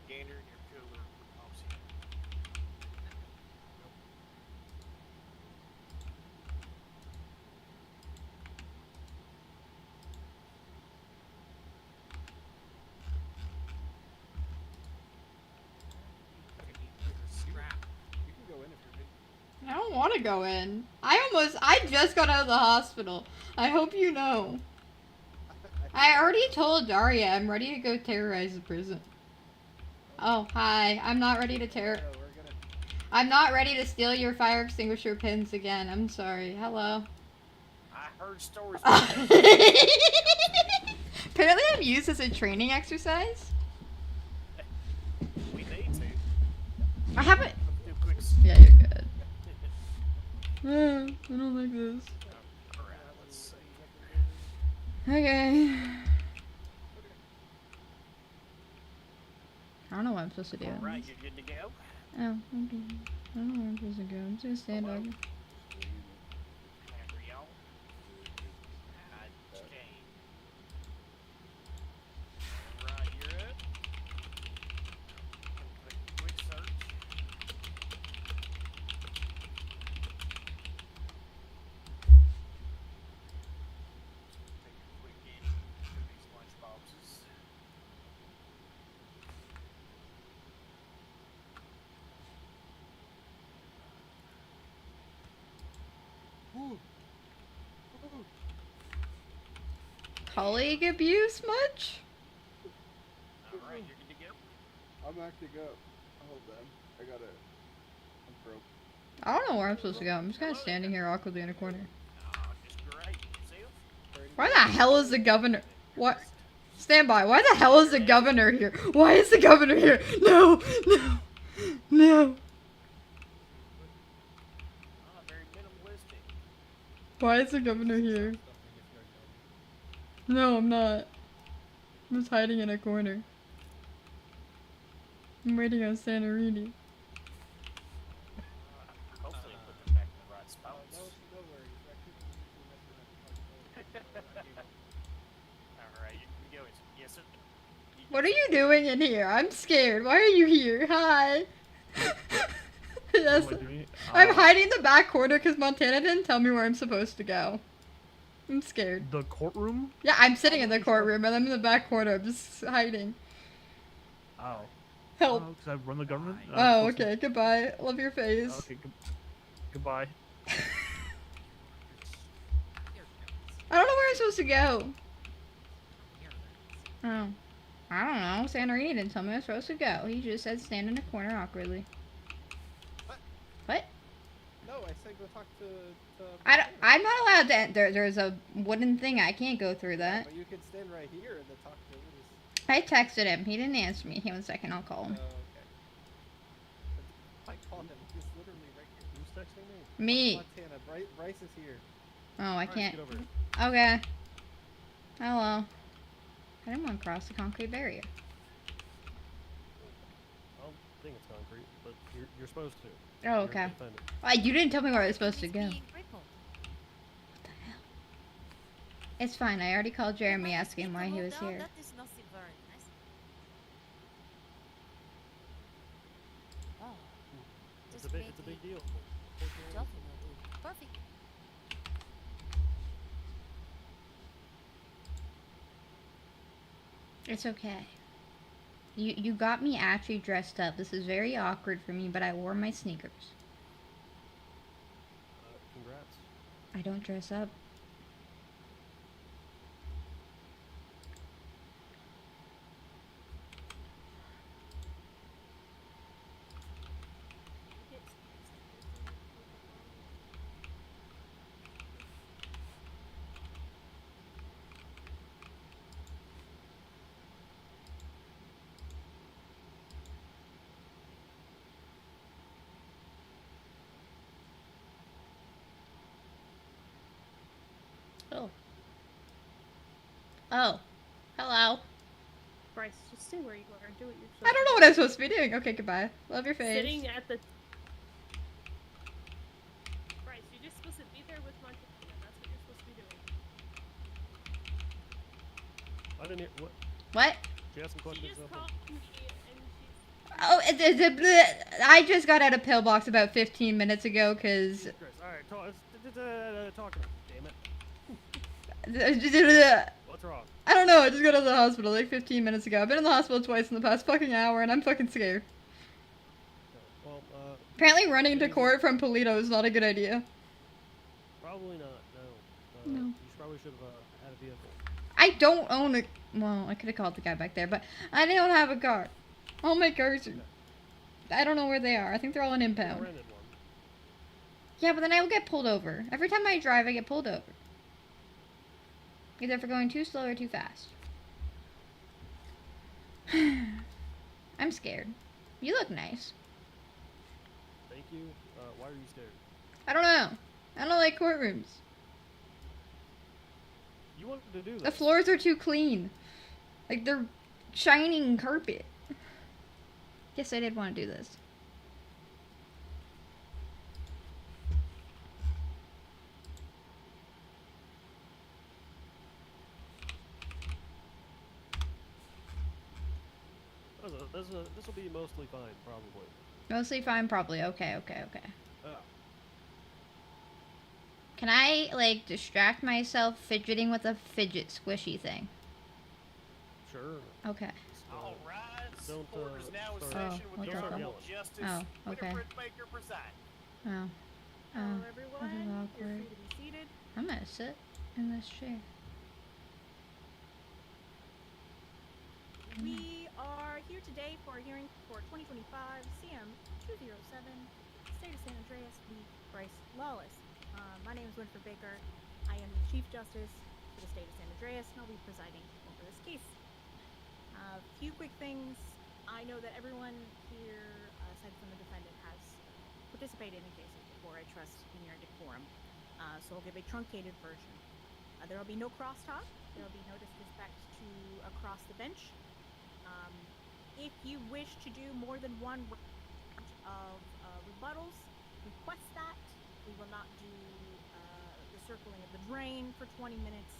gander in your cooler. I don't want to go in. I just got out of the hospital. I hope you know. I already told Daria I'm ready to go terrorize the prison. Oh, hi. I'm not ready to I'm not ready to steal your fire extinguisher pins again. I'm sorry. Hello. I heard stories. Apparently I'm used as a training exercise. We need to. I haven't... Quick... Yeah, you're good. I don't like this. Alright, let's see. Okay. I don't know what I'm supposed to do. Alright, you're good to go? Oh, okay. I don't know where I'm supposed to go. I'm just gonna stand up. Colleague abuse much? Alright, you're good to go? I'm acting up. Hold on. I'm broke. I don't know where I'm supposed to go. I'm just kind of standing here awkwardly in a corner. Just great. Why the hell is the governor? What? Stand by. Why the hell is the governor here? Why is the governor here? No! No! No! Very minimalistic. Why is the governor here? No, I'm not. I'm just hiding in a corner. I'm waiting on Santorini. Hopefully put them back in the right spots. No worries. Alright, you can go. Yes, sir. What are you doing in here? I'm scared. Why are you here? Hi. Yes. I'm hiding in the back corner because Montana didn't tell me where I'm supposed to go. I'm scared. The courtroom? Yeah, I'm sitting in the courtroom and I'm in the back corner. I'm just hiding. Oh. Help. Because I run the government? Oh, okay. Goodbye. Love your face. Okay, goodbye. I don't know where I'm supposed to go. Oh. I don't know. Santorini didn't tell me I was supposed to go. He just said stand in a corner awkwardly. What? No, I said go talk to I'm not allowed to enter. There's a wooden thing. I can't go through that. But you can stand right here and then talk to him. I texted him. He didn't answer me. Give me a second. I'll call him. Oh, okay. I called him. He's literally right here. Who's texting me? Me. Montana. Bryce is here. Oh, I can't. Get over here. Okay. Hello. I didn't want to cross the concrete barrier. I don't think it's concrete, but you're supposed to. Oh, okay. You didn't tell me where I was supposed to go. What the hell? It's fine. I already called Jeremy asking why he was here. It's a big deal. Perfect. It's okay. You got me actually dressed up. This is very awkward for me, but I wore my sneakers. Congrats. I don't dress up. Oh. Oh. Hello. Bryce, just stay where you are and do what you're supposed to do. I don't know what I'm supposed to be doing. Okay, goodbye. Love your face. Sitting at the... Bryce, you're just supposed to be there with Montana. That's what you're supposed to be doing. I didn't hear... What? What? She asked some She questions. just called me and she's Oh, I just got out of pillbox about 15 minutes ago, cause. Jesus Christ. Alright, talk about it, damn it. I What's wrong? don't know. I just got out of the hospital like 15 minutes ago. I've been in the hospital twice in the past fucking hour, and I'm fucking scared. Well, Apparently, running to maybe- court from Polito is not a good idea. probably not, no. No. You probably should have had a vehicle. I don't own a. Well, I could have called the guy back there, but I don't have a car. All my cars are. I don't know where they are. I think they're all in I impound. rented one. Yeah, but then I will get pulled over. Every time I drive, I get pulled over. Either for going too slow or too fast. I'm scared. You look nice. Thank you. Why are you scared? I don't know. I don't like courtrooms. You wanted to do this. The floors are too clean. Like they're shining carpet. Yes, I did want to do this. This will be mostly fine, probably. Mostly fine, probably. Okay. Oh. Can I, like, distract myself fidgeting with a fidget squishy thing? Sure. Okay. Just, All rise. don't, Court is now in start- session Oh, with okay, the okay. Honorable Justice Oh, okay. Winifred Baker presiding. Oh. Hello, Oh. everyone. this is You're awkward. free to be seated. I'm gonna sit in this chair. We are here today for a hearing for 2025 CM 207, State of San Andreas v. Bryce Lawless. My name is Winfred Baker. I am the Chief Justice for the State of San Andreas, and I'll be presiding over this case. A few quick things. I know that everyone here, aside from the defendant, has participated in cases before. I trust in your decorum. So I'll give a truncated version. There will be no crosstalk. There will be no disrespect to across the bench. If you wish to do more than one round of rebuttals, request that. We will not do the circling of the drain for 20 minutes.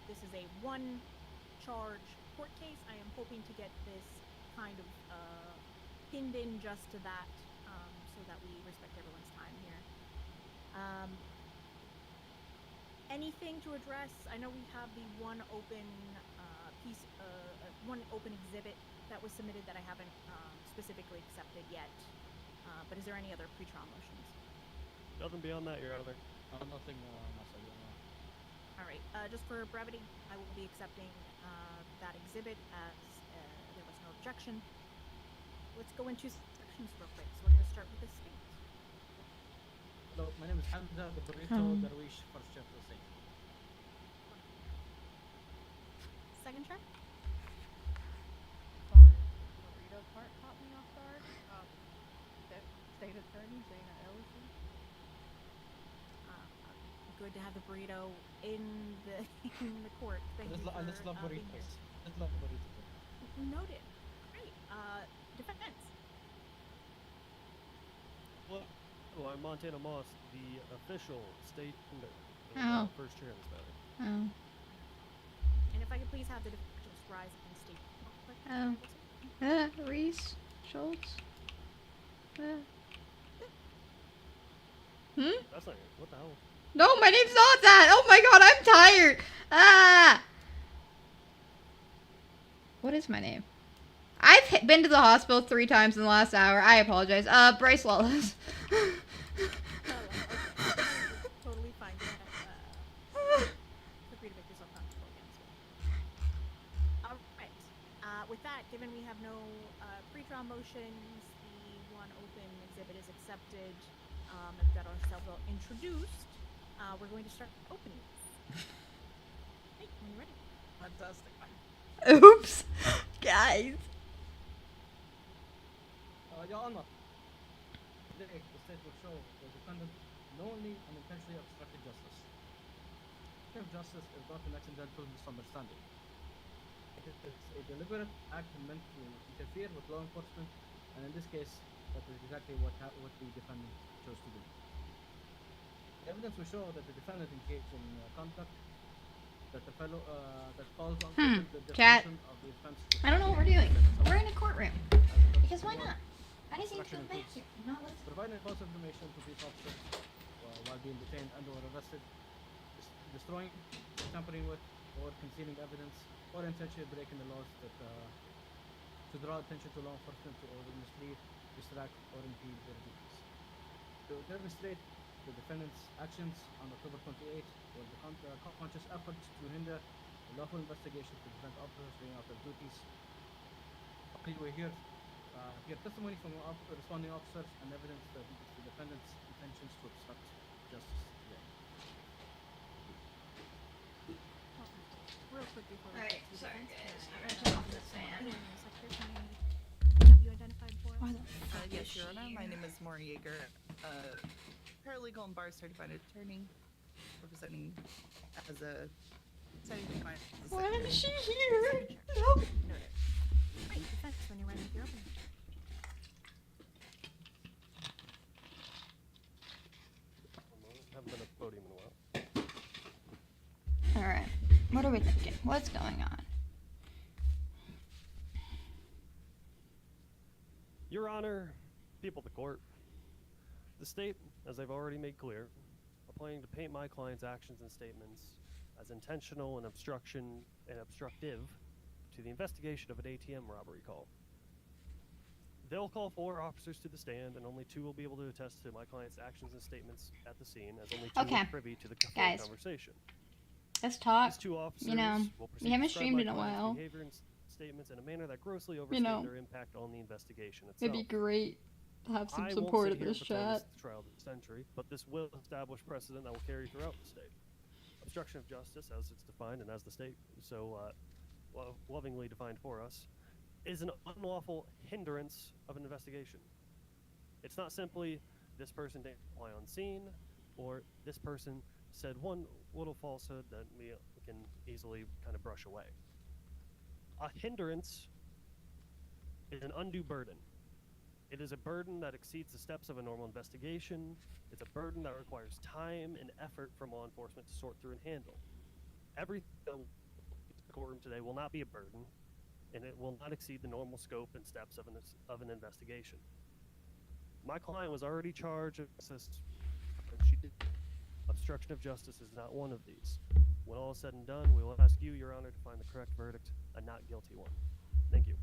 This is a one-charge court case. I am hoping to get this kind of pinned in just to that, so that we respect everyone's time here. Anything to address? I know we have the one open one open exhibit that was submitted that I haven't specifically accepted yet. But is there any other pre-trial motions? Nothing beyond that, Your Honor. Nothing myself, Your Honor. All right. Just for brevity, I will be accepting that exhibit as there was no objection. Let's go into sections real quick. So we're going to start with the state. Hello, my name is Hamza, the Burrito Darwish, first chef of the state. Second check. Sorry, the burrito part caught me off guard. State Attorney Dana Ellison. Good to have the burrito in the court. Thank you I just for love being here. burritos. I just love burritos. Noted. Great. Defense. Well, I'm Montana Moss, the official state Oh. first chair in this matter. Oh. And if I could please have the defendants rise and state. Oh. Reese Schultz. That's not it. What the hell? No, my name's not that. Oh my god, I'm tired. Ah. What is my name? I've been to the hospital 3 times in the last hour. I apologize. Bryce Lawless. Oh, okay. Totally fine. Feel free to make yourself comfortable again. All right. With that, given we have no pre-trial motions, the one open exhibit is accepted. We've got ourselves all introduced. We're going to start openings. Hey, when you're ready. Fantastic. Oops. Guys. Your Honor, today the state will show the defendant knowingly and intentionally obstructed justice. If justice is not an accidental misunderstanding. It is a deliberate act meant to interfere with law enforcement, and in this case, that is exactly what the defendant chose to do. The evidence will show that the defendant engaged in conduct that the fellow that falls Hmm, under the chat. definition of the offense. I don't know what we're doing. We're in a courtroom. Because why not? I just need to go back here. I'm not listening. Providing false information to police officers while being detained and or arrested, destroying, tampering with, or concealing evidence, or intentionally breaking the laws that to draw attention to law enforcement to or mislead, distract, or impede their duties. To demonstrate the defendant's actions on October 28th were the conscious efforts to hinder a lawful investigation to prevent officers carrying out their duties. We hear testimony from responding officers and evidence that the defendant's intentions to obstruct justice today. Real quick before we Alright, get to the sorry defense, guys. can I'm I, gonna turn off this fan. Secretary, can I have you identified for us? Why the fuck Yes, is Your she Honor. My here? name is Maureen Yeager, paralegal and bar certified attorney, representing as a citing the client. as a Why secretary. is she here? No. Noted. Right, defense when you're ready with your opening. Haven't been at the podium in a while. Alright. What are we thinking? What's going on? Your Honor, people of the court, the state, as I've already made clear, are planning to paint my client's actions and statements as intentional and obstructive to the investigation of an ATM robbery call. They'll call 4 officers to the stand, and only 2 will be able to attest to my client's actions and statements at the scene, as only 2 Okay. are privy to the Guys. conversation. Let's talk. These 2 officers You know, will we proceed haven't to describe streamed my in a client's while. behavior and statements in a manner that grossly overstate know, their impact on the investigation itself. It'd be great to have some I support won't in sit here this and pretend chat. this is the trial of the century, but this will establish precedent that will carry throughout the state. Obstruction of justice, as it's defined and as the state so lovingly defined for us, is an unlawful hindrance of an investigation. It's not simply this person didn't lie on scene, or this person said one little falsehood that we can easily kind of brush away. A hindrance is an undue burden. It is a burden that exceeds the steps of a normal investigation. It's a burden that requires time and effort from law enforcement to sort through and handle. Everything in the courtroom today will not be a burden, and it will not exceed the normal scope and steps of an investigation. My client was already charged with this, and she did. Obstruction of justice is not one of these. When all is said and done, we will ask you, Your Honor, to find the correct verdict, a not guilty one. Thank you.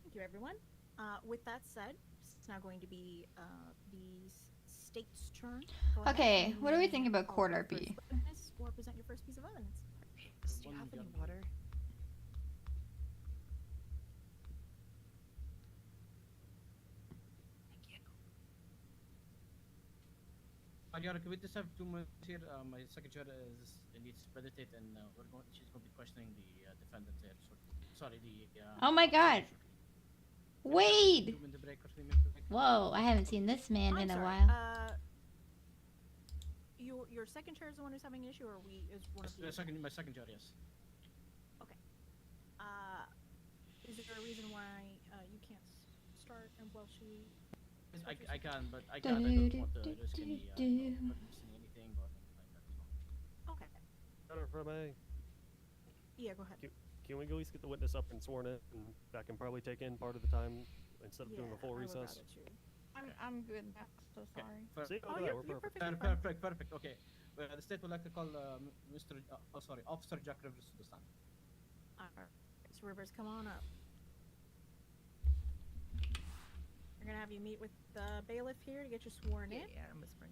Thank you, everyone. With that said, it's now going to be the state's turn. Go ahead Okay, and what do we think about call court your RP? first witness or present your first piece of evidence. Do you have any water? Thank you. Your Honor, can we just have 2 minutes here? My secretary needs to meditate, and she's going to be questioning the defendant here. Sorry, Oh my god. Wade! 2-minute break or 3-minute break. Whoa, I haven't seen this man I'm in a sorry, while. Your second chair is the one who's having an issue, or is one of you? My second chair, yes. Is there a reason why you can't start and while she? I can, but I don't want to risk any missing anything or anything like that. So. Okay. Your Honor, if I may, Yeah, go ahead. can we at least get the witness up and sworn in, and that can probably take in part of the time instead of doing a full I would recess? rather too. I'm good now. So sorry. See, Oh, look at that, you're we're perfect. perfectly fine. Perfect. Okay. The state would like to call Officer Jack Rivers to the stand. Alright, Mr. Rivers, come on up. We're gonna have you meet with the bailiff here to get you sworn in. Yeah, I'm whispering.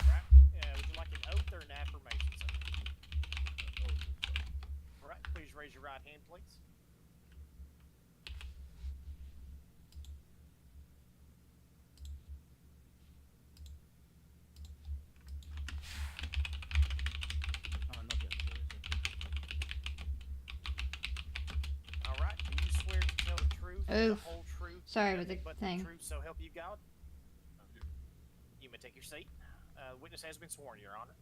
Right. Would you like an oath or an affirmation, sir? All right. Please raise your right hand, please. Not yet. All right. Do you swear to tell the truth, the Oof. whole truth, Sorry and with the nothing but thing. the truth, so help you God? You may take your seat. Witness has been sworn, Your Honor.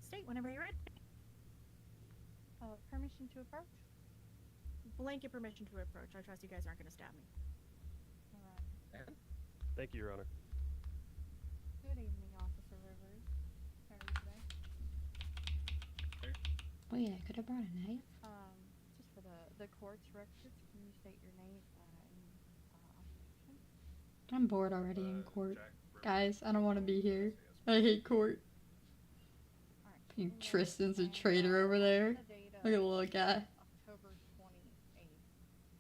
State whenever you're ready. Permission to approach? Blanket permission to approach. I trust you guys aren't gonna stab me. Alright. Thank you, Your Honor. Good evening, Officer Rivers. How are you today? Wait, I could have brought a knife. Just for the court's records, can you state your name and occupation? I'm bored already in court. Guys, I don't want to be here. I hate court. Alright. You Tristan's a traitor over there. Look at the little guy. October 28th.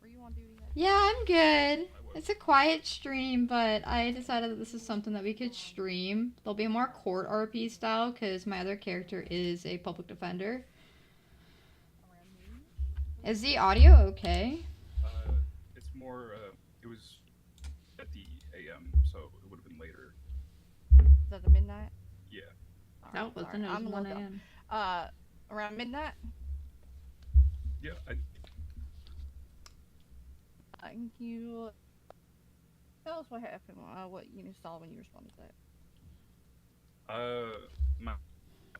Were you on duty that day? Yeah, I'm good. It's a quiet stream, but I decided that this is something that we could stream. There'll be more court RP style because my other character is a public defender. Around noon? Is the audio okay? It's more, it was at the AM, so it would have been later. Is that the midnight? Yeah. No, it wasn't. It was 1 a.m. Around midnight? Yeah, Can you tell us what happened, what you saw when you responded to that?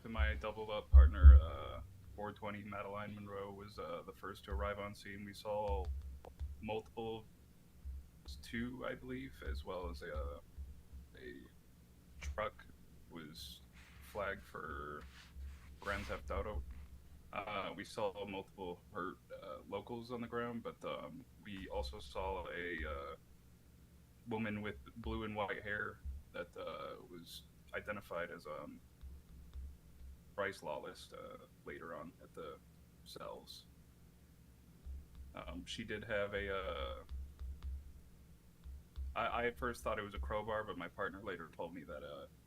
my doubled up partner, 420 Madeline Monroe was the first to arrive on scene. We saw multiple, 2 I believe, as well as a truck was flagged for Grand Theft Auto. We saw multiple hurt locals on the ground, but we also saw a woman with blue and white hair that was identified as Bryce Lawless later on at the cells. She did have a... I at first thought it was a crowbar, but my partner later told me that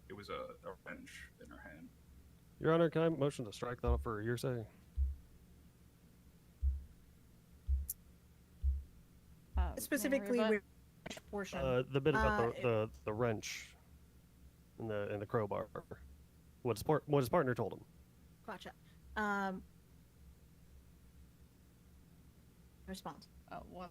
it was a wrench in her hand. Your Honor, can I motion to strike that for hearsay? Specifically, Can you which portion? The bit about the wrench and the crowbar. What his partner told him. Gotcha. Response. One.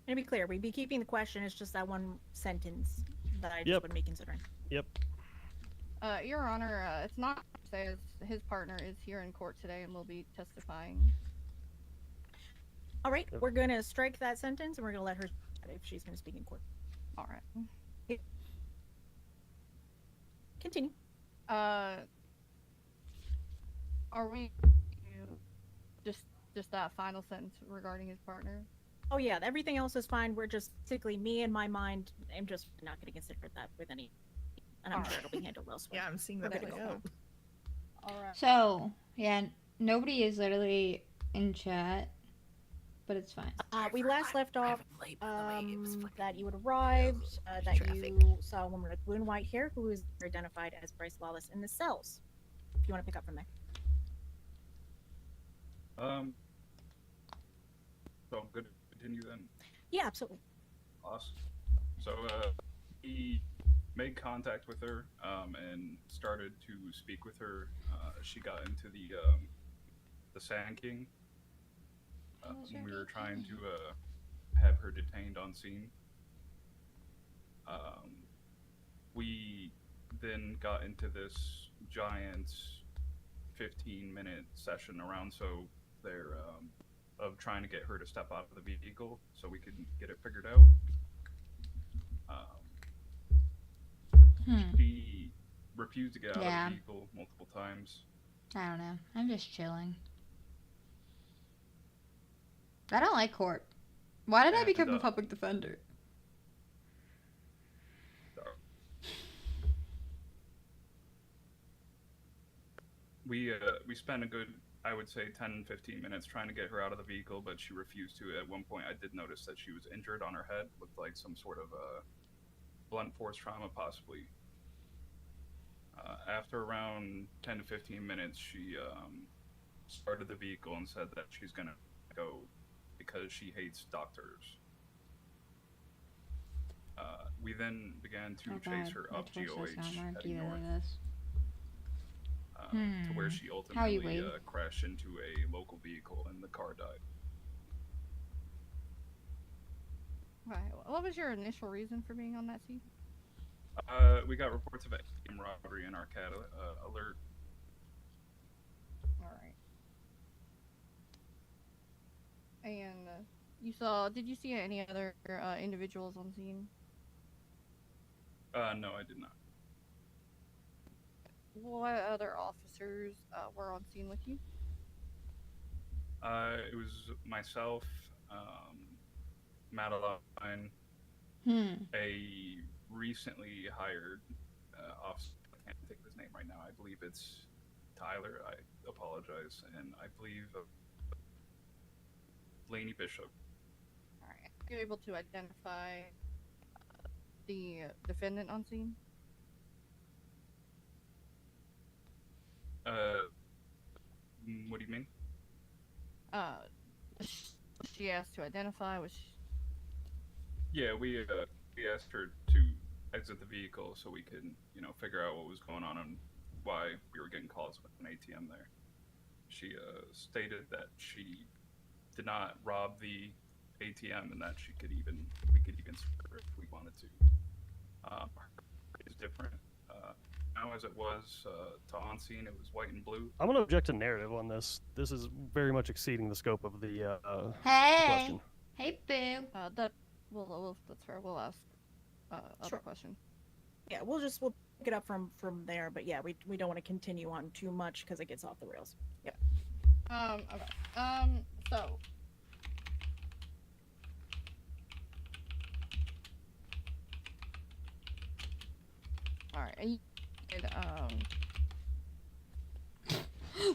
And to be clear, we'd be keeping the question. It's just that one sentence that I just wouldn't be considering. Yep. Your Honor, it's not says his partner is here in court today and will be testifying. All right, we're gonna strike that sentence, and we're gonna let her if she's gonna speak in court. All right. Continue. Are we just that final sentence regarding his partner? Oh yeah, everything else is fine. We're just basically me in my mind. I'm just not gonna consider that with any, and I'm sure it'll be handled elsewhere. Yeah, I'm seeing that We're play good to go. out. All right. So, yeah, nobody is literally in chat, but it's fine. We last left off that you had arrived, that Traffic. you saw a woman with blue and white hair who is identified as Bryce Lawless in the cells. If you want to pick up from there. So I'm good to continue then? Yeah, absolutely. Awesome. So he made contact with her and started to speak with her. She got into the Sand King when we were trying to have her detained on scene. We then got into this giant 15-minute session around there of trying to get her to step out of the vehicle so we could get it figured out. She refused to get out of the vehicle multiple times. I don't know. I'm just chilling. I don't like court. Why did I become a public defender? We spent a good, I would say, 10-15 minutes trying to get her out of the vehicle, but she refused to. At one point, I did notice that she was injured on her head, looked like some sort of blunt force trauma, possibly. After around 10 to 15 minutes, she started the vehicle and said that she's gonna go because she hates doctors. We then began to chase her up GOH heading north. To where she ultimately crashed into a local vehicle and the car died. Right. What was your initial reason for being on that scene? We got reports of ATM robbery in our CAD alert. All right. And Did you see any other individuals on scene? No, I did not. What other officers were on scene with you? It was myself, Madeline, a recently hired officer. I can't think of his name right now. I believe it's Tyler. I apologize, and I believe Laney Bishop. All right. Are you able to identify the defendant on scene? What do you mean? She asked to identify. Was she... Yeah, we asked her to exit the vehicle so we could, figure out what was going on and why we were getting calls with an ATM there. She stated that she did not rob the ATM and that we could even search her if we wanted to. It's different now as it was to on scene. It was white and blue. I'm going to object to narrative on this. This is very much exceeding the scope of the Hey! question. Hey, boo! That's fair. We'll ask other questions. Yeah, we'll pick it up from there. But yeah, we don't want to continue on too much because it gets off the rails. Yep. Okay. So. All right. And you did,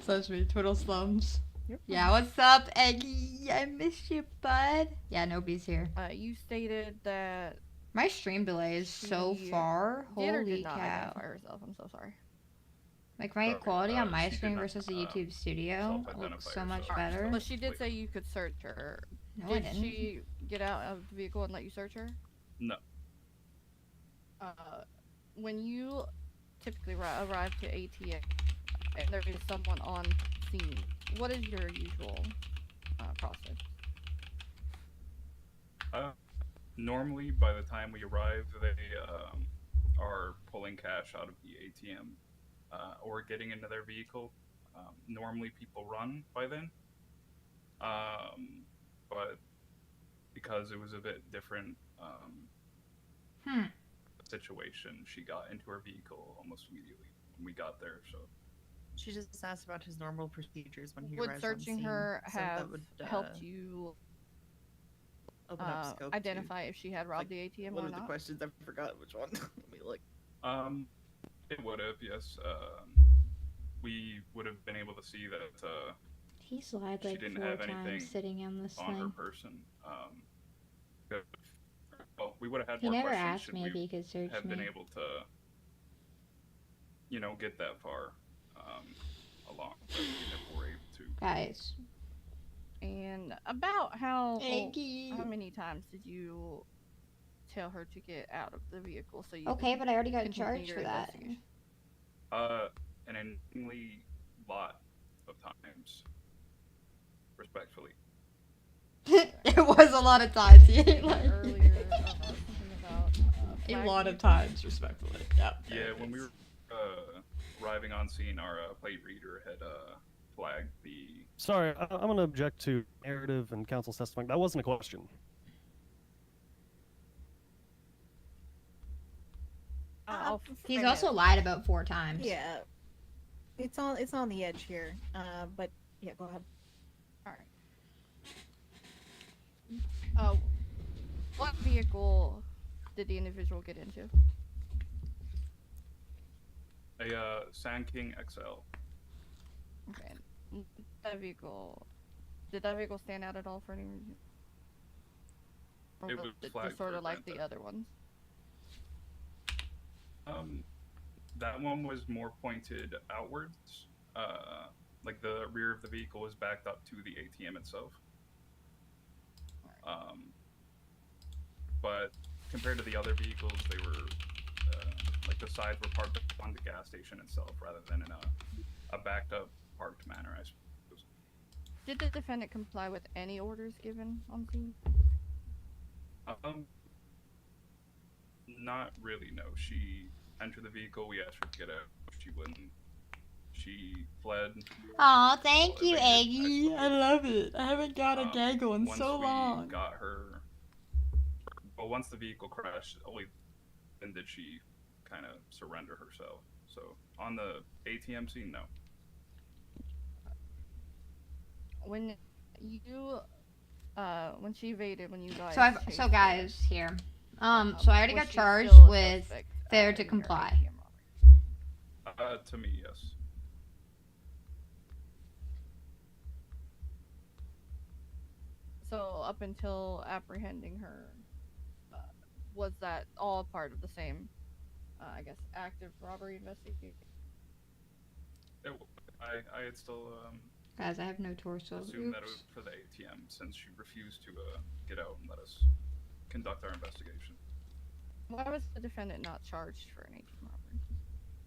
So sweet, twiddle slums. Yep. Yeah, what's up, Eggy? I missed you, bud. Yeah, nobody's here. You stated that My stream delay is so she far. did or Holy did not cow. identify herself. I'm so sorry. Like, my quality on my she did stream not, versus the YouTube studio self-identify looks so much herself. better. But she did say you could search her. No, I Did didn't. she get out of the vehicle and let you search her? No. When you typically arrive to ATM and there is someone on scene, what is your usual process? Normally, by the time we arrive, they are pulling cash out of the ATM or getting into their vehicle. Normally, people run by then. But because it was a bit different situation, she got into her vehicle almost immediately when we got there. So She just asked about his normal procedures when he Would arrives on searching scene, her so that have would, helped you open up scope to- identify if she had robbed the ATM What or are the not? questions? I forgot which one. Let me look. it would have, yes. We would have been able to see that He's lied she like didn't 4 have times anything sitting on this on her thing. person. Well, we would have had He more never questions asked should me if we he could search have been me. able to, get that far along. But we never were able to. Guys. And about how Eggy. many times did you tell her to get out of the vehicle so you Okay, could but I already got continue charged your for that. investigation? An insanely lot of times, respectfully. It was a lot of times. He ain't lying. Earlier, something about A flag lot of vehicles? times, respectfully. Yep. Yeah, when we were arriving on scene, our plate reader had flagged the. Sorry, I'm going to object to narrative and counsel's testifying. That wasn't a question. He's also lied about 4 times. Yeah. It's on the edge here. But yeah, go ahead. All right. What vehicle did the individual get into? A Sand King XL. Okay. Did that vehicle stand out at all for any reason? Or It was was it flagged just sort for of like the Grand other ones? That one was more pointed outwards. Like the rear of the vehicle was backed up to the ATM itself. But compared to the other vehicles, they were like the sides were parked on the gas station itself rather than in a backed up parked manner, I suppose. Did the defendant comply with any orders given on scene? Not really, no. She entered the vehicle, we asked her to get out, she wouldn't. She fled. Aw, thank Well, you, evaded, I Aggie. I suppose. love it. I haven't got a gaggle in Once so we long. got her, well, once the vehicle crashed, only then did she kind of surrender herself. So on the ATM scene, no. When you, when she evaded, when you guys. So guys, here. So I already was got she charged still a with suspect, failure in to your comply. ATM robbery? To me, yes. So up until apprehending her, was that all part of the same, I guess, active robbery investigation? I had still Guys, I have no torso. assumed that it Oops. was for the ATM since she refused to get out and let us conduct our investigation. Why was the defendant not charged for an ATM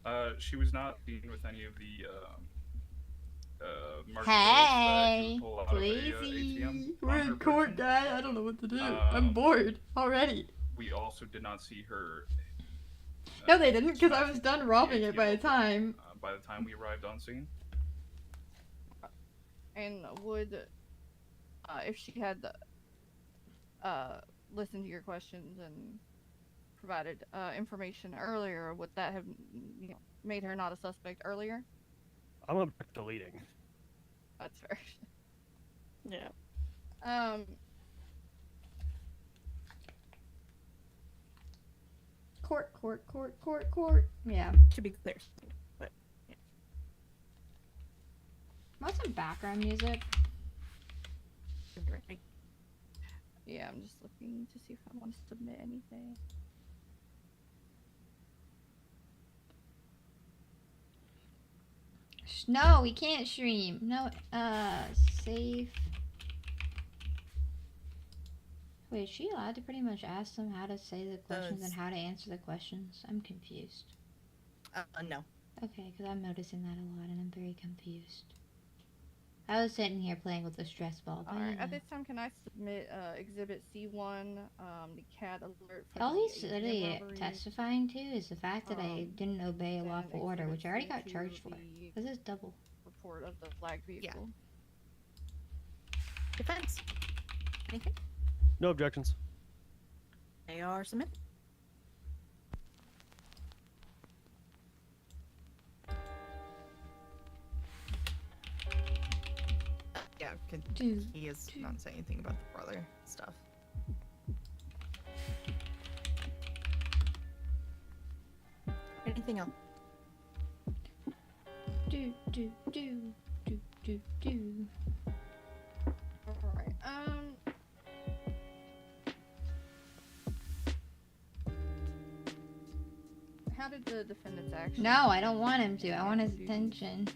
robbery? She was not seen with any of the marked Hey, bills that you would pull out of a Blazy. ATM. We're on in her court, person. guy. I don't know what to do. I'm bored already. We also did not see her. No, they didn't, because I smashing was done the robbing it ATM by the open, time. by the time we arrived on scene. And would, if she had listened to your questions and provided information earlier, would that have made her not a suspect earlier? I'm object to leading. That's fair. Yeah. Court. Yeah. To be clear. But Want some background music? Yeah, I'm just looking to see if I want to submit anything. No, we can't stream. No, safe. Wait, is she allowed to pretty much ask them how to say the questions and how to answer the questions? I'm confused. No. Okay, because I'm noticing that a lot and I'm very confused. I was sitting here playing with the stress ball. But Alright, at this time, can I submit Exhibit C1, the CAD alert for all the he's ATM really robbery, testifying to is the fact that I didn't obey a and lawful order, Exhibit which I already got C2, charged for. the This is double. report of the flagged vehicle. defense. Anything? No objections. They are submitted. Yeah, he is not saying anything about the brother stuff. Anything else? Do. Alright, how did the defendant's action? No, I don't want him to. I want his attention.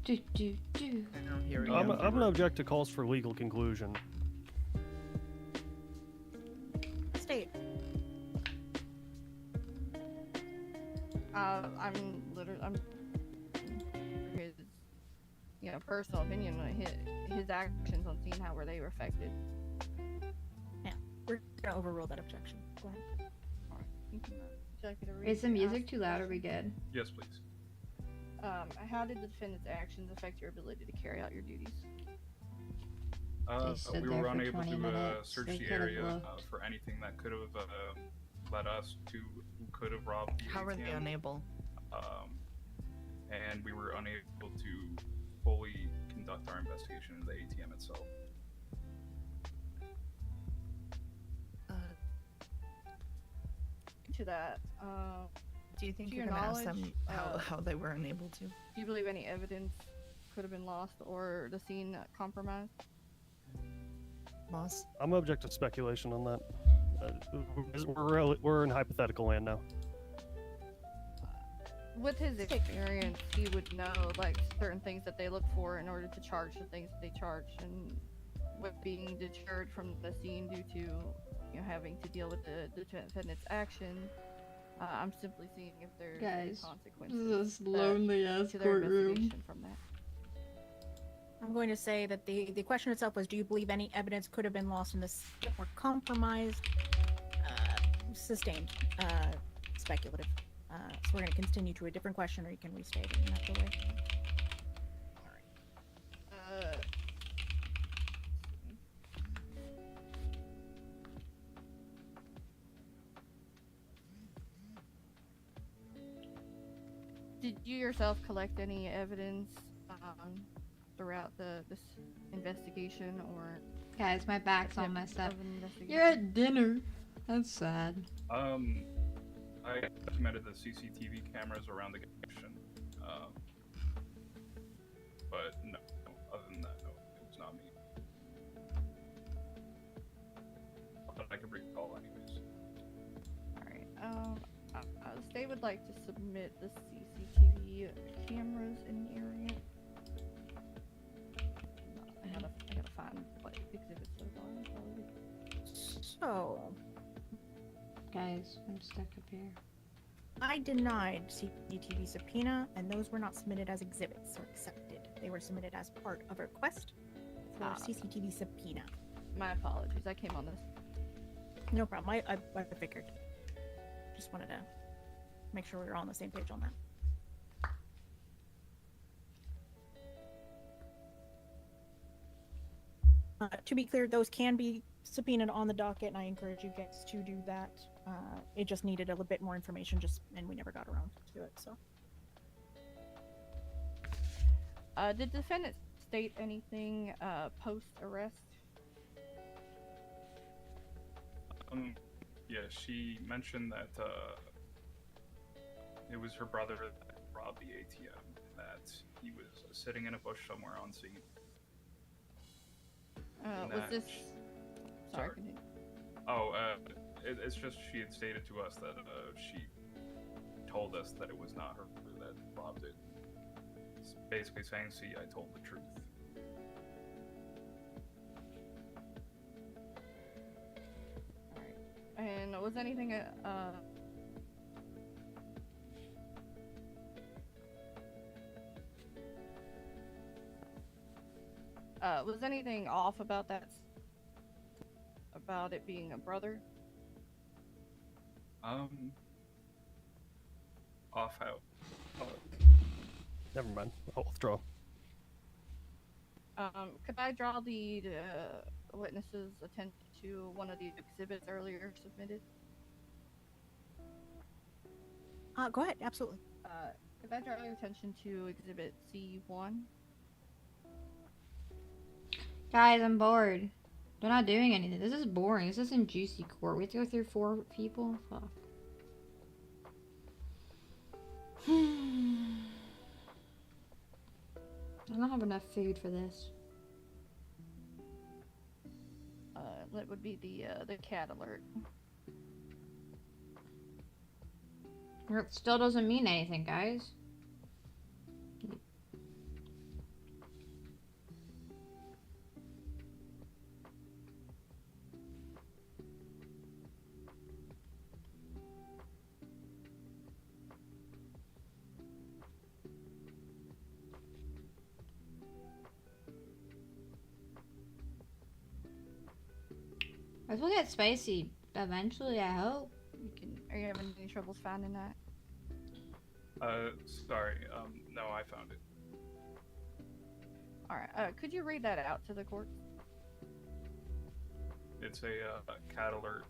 Do. Here we I'm go. gonna object to calls for legal conclusion. State. I'm his, personal opinion. His actions on scene, how were they affected? Yeah, we're gonna overrule that objection. Go ahead. Alright, you can, would you like me to read Is the and music ask too loud? Are we questions? good? Yes, please. How did the defendant's actions affect your ability to carry out your duties? stood We there were for unable 20 to minutes. search They the could've area looked. for anything that could have led us to who could have robbed the How were they ATM. unable? And we were unable to fully conduct our investigation into the ATM itself. To that, Do you think to you're your gonna ask them knowledge, how they were unable to? do you believe any evidence could have been lost or the scene compromised? Moss? I'm object to speculation on that. We're in hypothetical land now. With his experience, he would know like certain things that they look for in order to charge the things that they charge, and with being deterred from the scene due to having to deal with the defendant's action, I'm simply seeing if there's any Guys, consequences this lonely ass to their courtroom. investigation from that. I'm going to say that the question itself was, do you believe any evidence could have been lost in this or compromised? Sustained. Speculative. So we're going to continue to a different question, or you can restate it and that's the way. Did you yourself collect any evidence throughout this investigation, or Guys, my back's all attempt messed up. of an investigation? You're at dinner. That's sad. I documented the CCTV cameras around the station. But no, other than that, no, it was not me. But I could recall anyways. Alright, the state would like to submit the CCTV cameras in the area. I gotta find what exhibits those are. Probably. So, Guys, I'm stuck up here. I denied CCTV subpoena, and those were not submitted as exhibits or accepted. They were submitted as part of a request for CCTV subpoena. My apologies, I came on this. No problem. I figured. Just wanted to make sure we were all on the same page on that. To be clear, those can be subpoenaed on the docket, and I encourage you guys to do that. It just needed a little bit more information, and we never got around to it. So, did the defendant state anything post arrest? Yeah, she mentioned that it was her brother that robbed the ATM, that he was sitting in a bush somewhere on scene. Was this... Sorry. It's just she had stated to us that she told us that it was not her that robbed it. It's basically saying, see, I told the truth. Alright. And was anything, was anything off about that? About it being a brother? Off how? Never mind. I'll withdraw. Could I draw the witness's attention to one of the exhibits earlier submitted? Go ahead. Absolutely. Could I draw your attention to exhibit C1? Guys, I'm bored. They're not doing anything. This is boring. This isn't juicy court. We have to go through 4 people? Fuck. I don't have enough food for this. That would be the cat alert. It still doesn't mean anything, guys. This will get spicy eventually, I hope. Are you having any troubles finding that? Sorry, no, I found it. Alright, could you read that out to the court? It's a cat alert,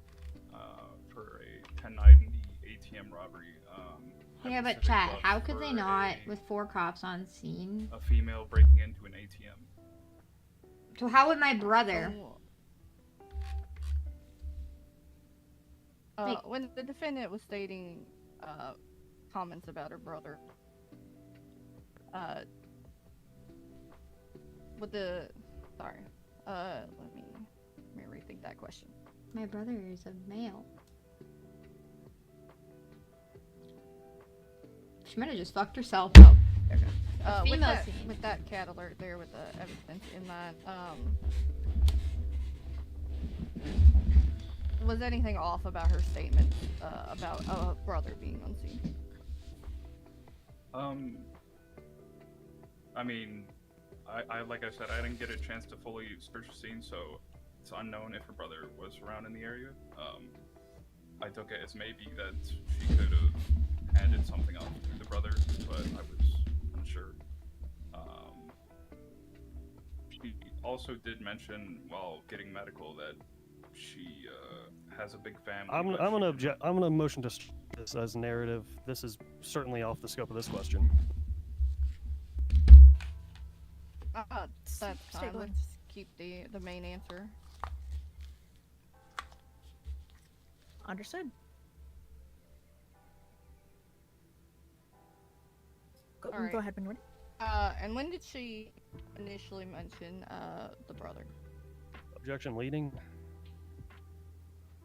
for a 1090 ATM robbery, Yeah, but Pacific chat, Club how could they for not, with 4 cops on scene? a female breaking into an ATM. So how would my brother? When the defendant was stating comments about her brother, let me rethink that question. My brother is a male. She might have just fucked herself up. Female scene. With that cat alert there, with the evidence in that, was anything off about her statement about a brother being on scene? I mean, I like I said, I didn't get a chance to fully search the scene, so it's unknown if her brother was around in the area. I took it as maybe that she could have handed something off to the brother, but I was unsure. She also did mention while getting medical that she has a big family. I'm but gonna she object. I'm gonna motion to strike this as narrative. This is certainly off the scope of this question. That's Stay fine. going. Let's keep the main answer. Understood. Go, All right. go ahead, Benwood. And when did she initially mention the brother? Objection leading.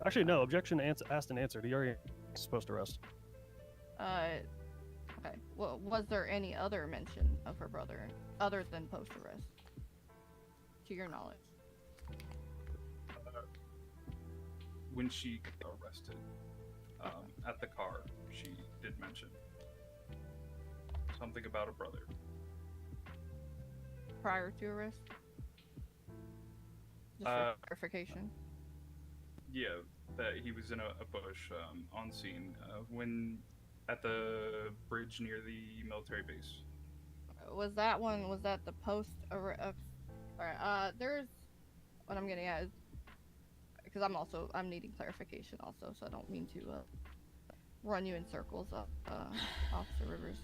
Actually, no. Objection asked and answered. He already is post arrest. Okay. Well, was there any other mention of her brother other than post arrest? To your knowledge. When she got arrested at the car, she did mention something about a brother. Prior to arrest? Just for clarification. Yeah, that he was in a bush on scene when at the bridge near the military base. Was that the post arrest? Alright, there's what I'm getting at is because I'm needing clarification also, so I don't mean to run you in circles, Officer Rivers.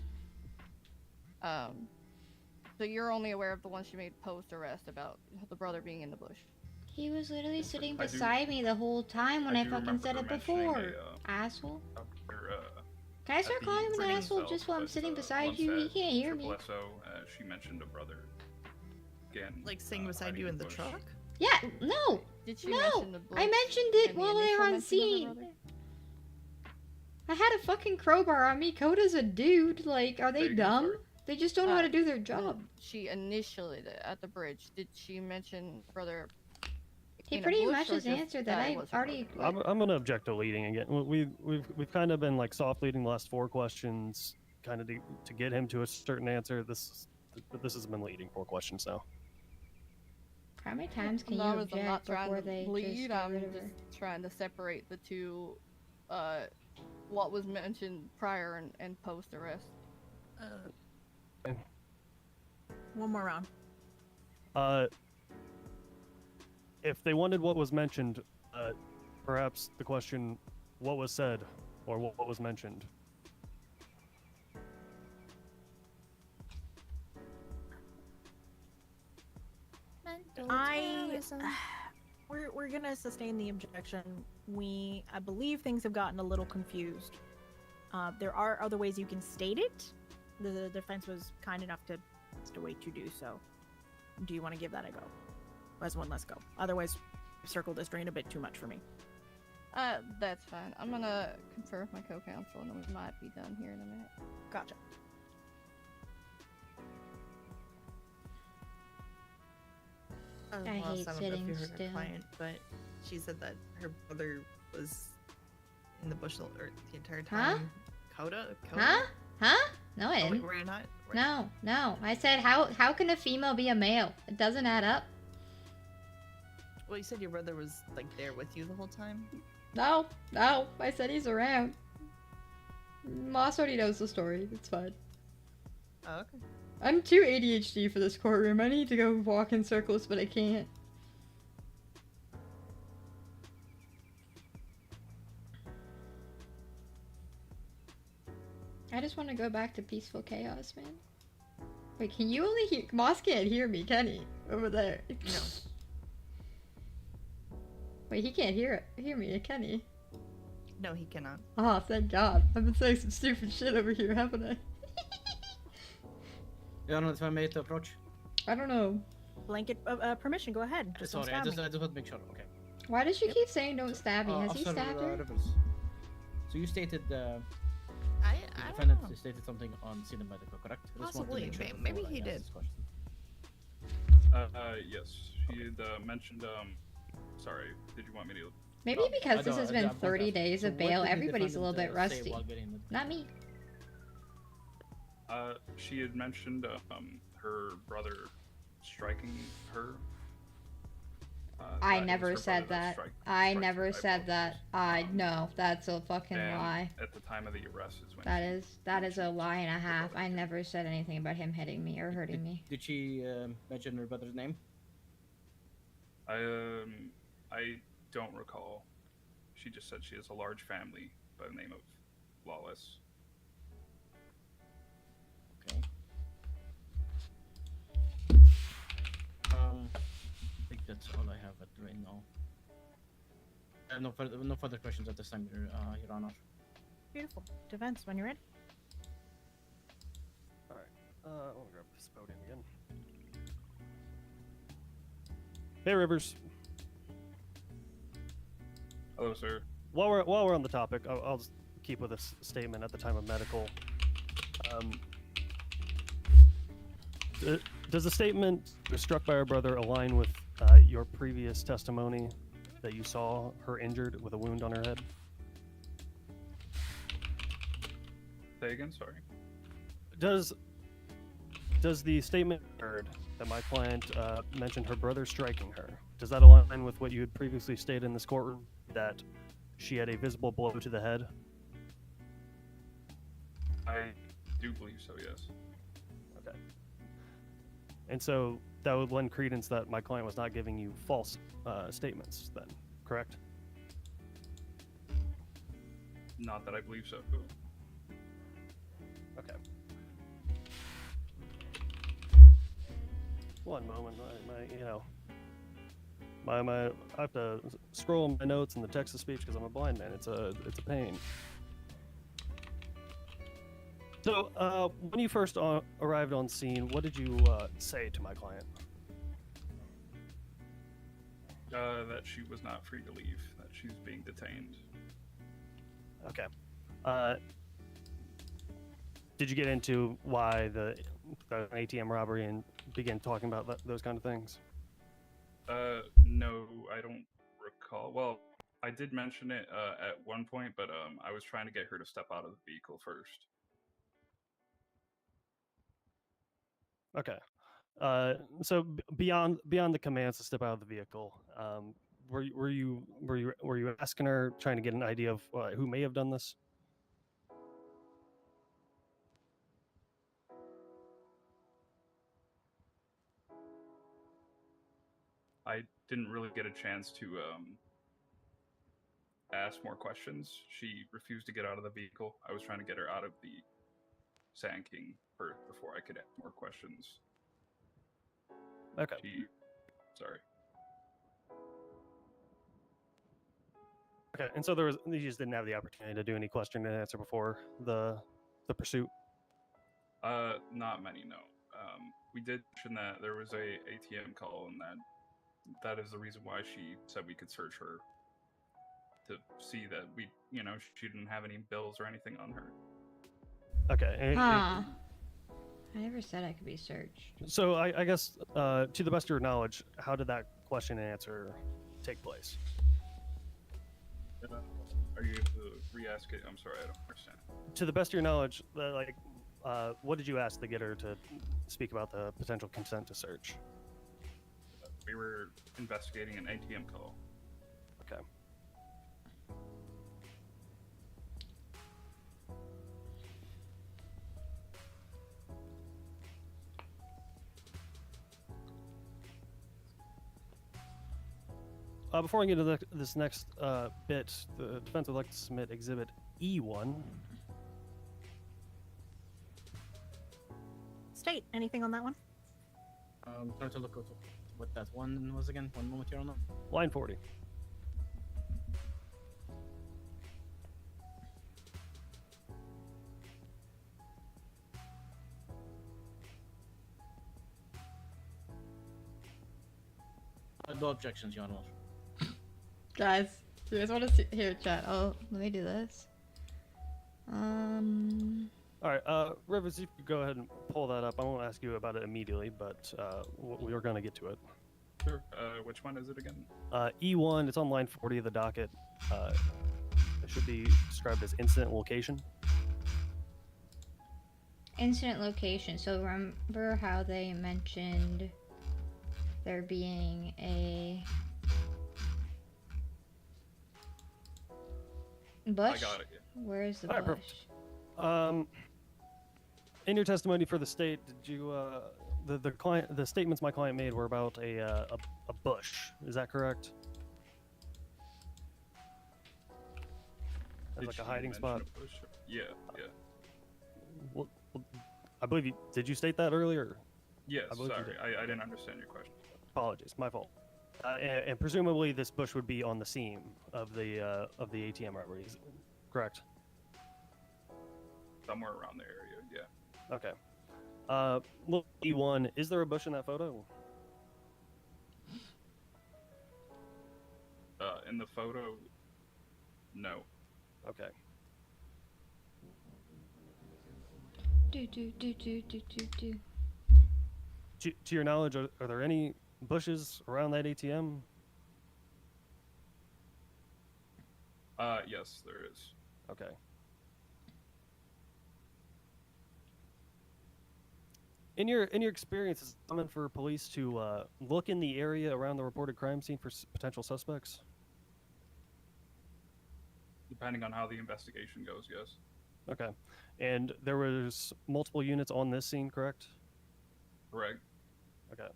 So you're only aware of the one she made post arrest about the brother being in the bush. He was literally sitting I do- beside me the whole time when I do fucking remember said her it mentioning before. Asshole. Her, Can I at start the calling him an scene asshole itself, just while I'm but, sitting beside once you? He at can't hear me. Triple SO, she mentioned a brother. Again, Like sitting beside hiding you in the bush. truck? Yeah, no. Did she No, mention the bush? I mentioned it and the while they were initial on mention of the scene. brother? I had a fucking crowbar on me. Coda's a dude. Like, are they Beg your dumb? pardon? They just don't know how to do their When job. she initially at the bridge, did she mention brother? He in a pretty bush much or has just answered that. it I was her already. brother? I'm gonna object to leading again. We've kind of been like soft leading the last 4 questions, kind of to get him to a certain answer. This has been leading 4 questions now. How many times can you I'm not object trying before to they bleed. just get I'm rid of her? just trying to separate the two. What was mentioned prior and post arrest. One more round. If they wanted what was mentioned, perhaps the question, what was said, or what was mentioned. We're gonna sustain the objection. I believe things have gotten a little confused. There are other ways you can state it. The defense was kind enough to wait to do so. Do you want to give that a go? As one less go. Otherwise, circle this drain a bit too much for me. That's fine. I'm gonna confer with my co-counsel, and then we might be done here in a minute. Gotcha. Well, I hate so I don't know if sitting you heard still. her client, but she said that her brother was in the bush the entire Huh? time. Coda? Huh? Huh? No, I Oh, wait, didn't. were you not? No. I said, how can a female be a male? It doesn't add up. Well, you said your brother was like there with you the whole time. No. I said he's around. Moss already knows the story. It's fine. Oh, okay. I'm too ADHD for this courtroom. I need to go walk in circles, but I can't. I just want to go back to peaceful chaos, man. Wait, can you only hear... Moss can't hear me, can he? Over there. No. Wait, he can't hear me, can he? No, he cannot. Oh, thank God. I've been saying some stupid shit over here, haven't I? You don't know if I made the approach? I don't know. Blanket permission. Go ahead. Just don't Sorry, I stab just me. want to make sure. Okay. Why does she keep saying don't stab me? Has he Officer, stabbed her? Rivers. So you stated the I don't defendant know. stated something on scene medical, correct? I just want to Possibly. make sure Maybe before he I ask did. this question. Yes, he had mentioned. Sorry, did you want me to? Maybe because this has been 30 days of what bail, did the everybody's a little bit defendant, say rusty. while getting the- Not me. She had mentioned her brother striking her. I it was never her said brother that. strike- I struck never her. said that. No, that's a fucking And lie. at the time of the arrest is when That is a lie and a half. brother I did. never said anything about him hitting me or hurting me. Did she mention her brother's name? I don't recall. She just said she has a large family by the name of Lawless. Okay. I think that's all I have right now. No further questions at this time, Your Honor. Beautiful. Defense, when you're ready. I'll grab this podium again. Hey, Rivers. Hello, sir. While we're on the topic, I'll just keep with this statement at the time of medical. Does the statement struck by her brother align with your previous testimony that you saw her injured with a wound on her head? Say again, sorry. Does the statement heard that my client mentioned her brother striking her, does that align with what you had previously stated in this courtroom, that she had a visible blow to the head? I do believe so, yes. Okay. And so that would lend credence that my client was not giving you false statements then, correct? Not that I believe so. Okay. One moment, I have to scroll my notes in the text to speech because I'm a blind man. It's a pain. So, when you first arrived on scene, what did you say to my client? That she was not free to leave, that she's being detained. Okay. Did you get into why the ATM robbery and begin talking about those kind of things? No, I don't recall. Well, I did mention it at one point, but I was trying to get her to step out of the vehicle first. Okay. So beyond the commands to step out of the vehicle, were you asking her, trying to get an idea of who may have done this? I didn't really get a chance to ask more questions. She refused to get out of the vehicle. I was trying to get her out of the Sand King first before I could ask more questions. Okay. Sorry. Okay, and so you just didn't have the opportunity to do any question and answer before the pursuit? Not many, no. We did mention that there was a ATM call, and that is the reason why she said we could search her, to see that she didn't have any bills or anything on her. Okay. Huh. I never said I could be searched. So I guess, to the best of your knowledge, how did that question and answer take place? Are you able to re-ask it? I'm sorry, I don't understand. To the best of your knowledge, what did you ask to get her to speak about the potential consent to search? We were investigating an ATM call. Okay. Before I get into this next bit, the defense would like to submit Exhibit E1. State, anything on that one? Trying to look at what that one was again. One moment, Your Honor. Line 40. No objections, Your Honor. Guys, do you guys want to hear chat? Oh, let me do this. All right, Rivers, you could go ahead and pull that up. I won't ask you about it immediately, but we are going to get to it. Sure. Which one is it again? E1, it's on line 40 of the docket. It should be described as incident location. Incident location. So remember how they mentioned there being a Bush? I got it. Where is the Alright, bush? perfect. In your testimony for the state, did you the statements my client made were about a bush? Is that correct? As Did like she a hiding mention spot. a bush? Yeah, yeah. Well, I believe you. Did you state that earlier? Yes, I believe you sorry. did. I didn't understand your question. Apologies, my fault. And presumably this bush would be on the scene of the ATM robbery, correct? Somewhere around the area, yeah. Okay. Look, E1, is there a bush in that photo? In the photo, no. Okay. Do. To your knowledge, are there any bushes around that ATM? Yes, there is. Okay. In your experience, is it common for police to look in the area around the reported crime scene for potential suspects? Depending on how the investigation goes, yes. Okay. And there was multiple units on this scene, correct? Correct. Okay.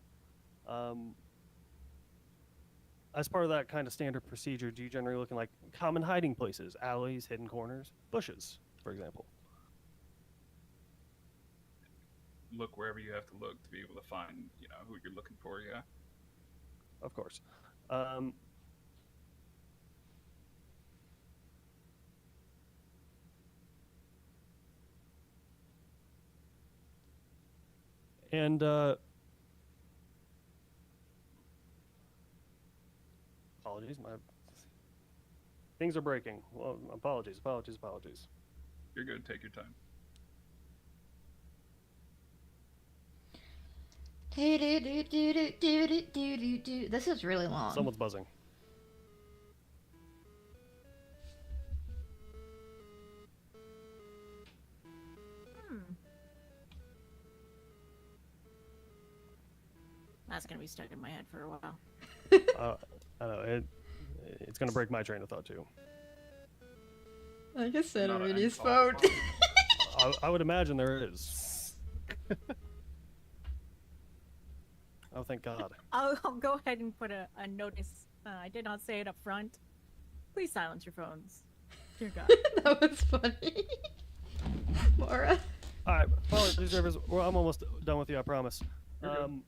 As part of that kind of standard procedure, do you generally look in like common hiding places, alleys, hidden corners, bushes, for example? Look wherever you have to look to be able to find, who you're looking for, yeah. Of course. And apologies, my things are breaking. Well, apologies. You're good. Take your time. This is really long. Someone's buzzing. That's gonna be stuck in my head for a while. I know it's gonna break my train of thought too. I just said Not an already his uncalled phone. I would imagine there is. Oh, thank God. I'll go ahead and put a notice. I did not say it up front. Please silence your phones. Dear God. That was funny. Mora. All right, apologies, Rivers. Well, I'm almost done with you. I promise. You're good.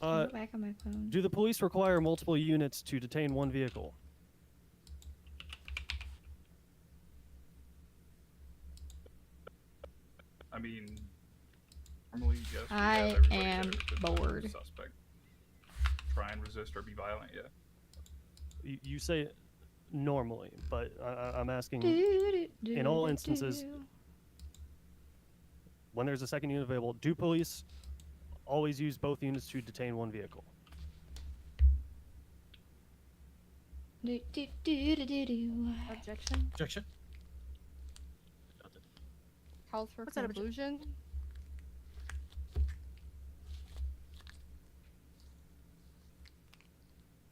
Go back on my phone. Do the police require multiple units to detain one vehicle? I mean, normally, yes. we I have everybody am there to deter the bored. Suspect. Try and resist or be violent, yeah. You say normally, but I'm asking in all instances, when there's a second unit available, do police always use both units to detain one vehicle? Objection. Objection. Calls for What's that objection? conclusion.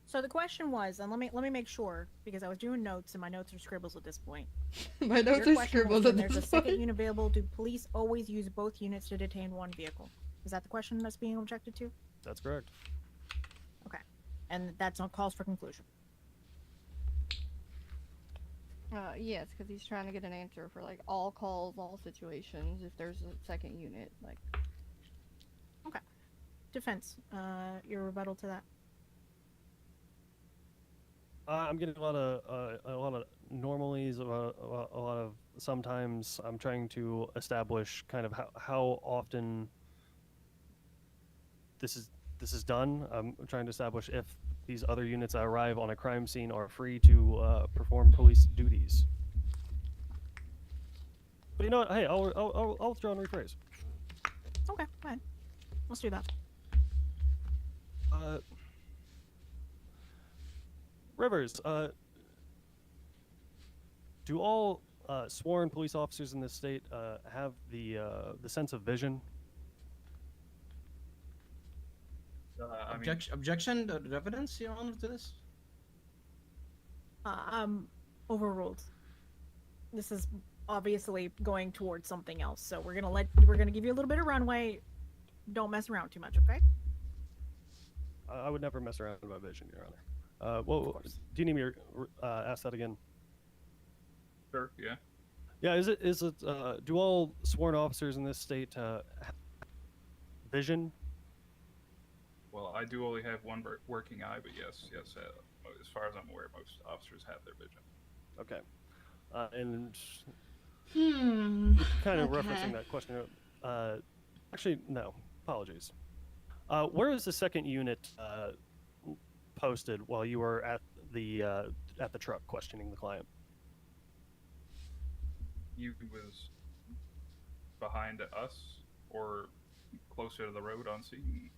So the question was, and let me make sure because I was doing notes and my notes are scribbles at this point. My notes Your are question was, scribbled when at there's a this second point. unit available, do police always use both units to detain one vehicle? Is that the question that's being objected to? That's correct. And that's on calls for conclusion. Yes, because he's trying to get an answer for like all calls, all situations. If there's a second unit, like. Defense, your rebuttal to that. I'm getting a lot of normalies, a lot of sometimes. I'm trying to establish kind of how often this is done. I'm trying to establish if these other units that arrive on a crime scene are free to perform police duties. But you know what? Hey, I'll withdraw and rephrase. Okay, fine. Let's do that. Rivers, do all sworn police officers in this state have the sense of vision? I mean, Objection. The evidence, Your Honor, to this. Overruled. This is obviously going towards something else, so we're gonna give you a little bit of runway. Don't mess around too much, okay? I would never mess around with my vision, Your Honor. Well, do you need me to ask that again? Sure. Yeah. Yeah. Is it? Do all sworn officers in this state have vision? Well, I do only have one working eye, but yes. As far as I'm aware, most officers have their vision. Okay. And kind of Okay. referencing that question. Actually, no. Apologies. Where was the second unit posted while you were at the truck questioning the client? You was behind us or closer to the road on scene.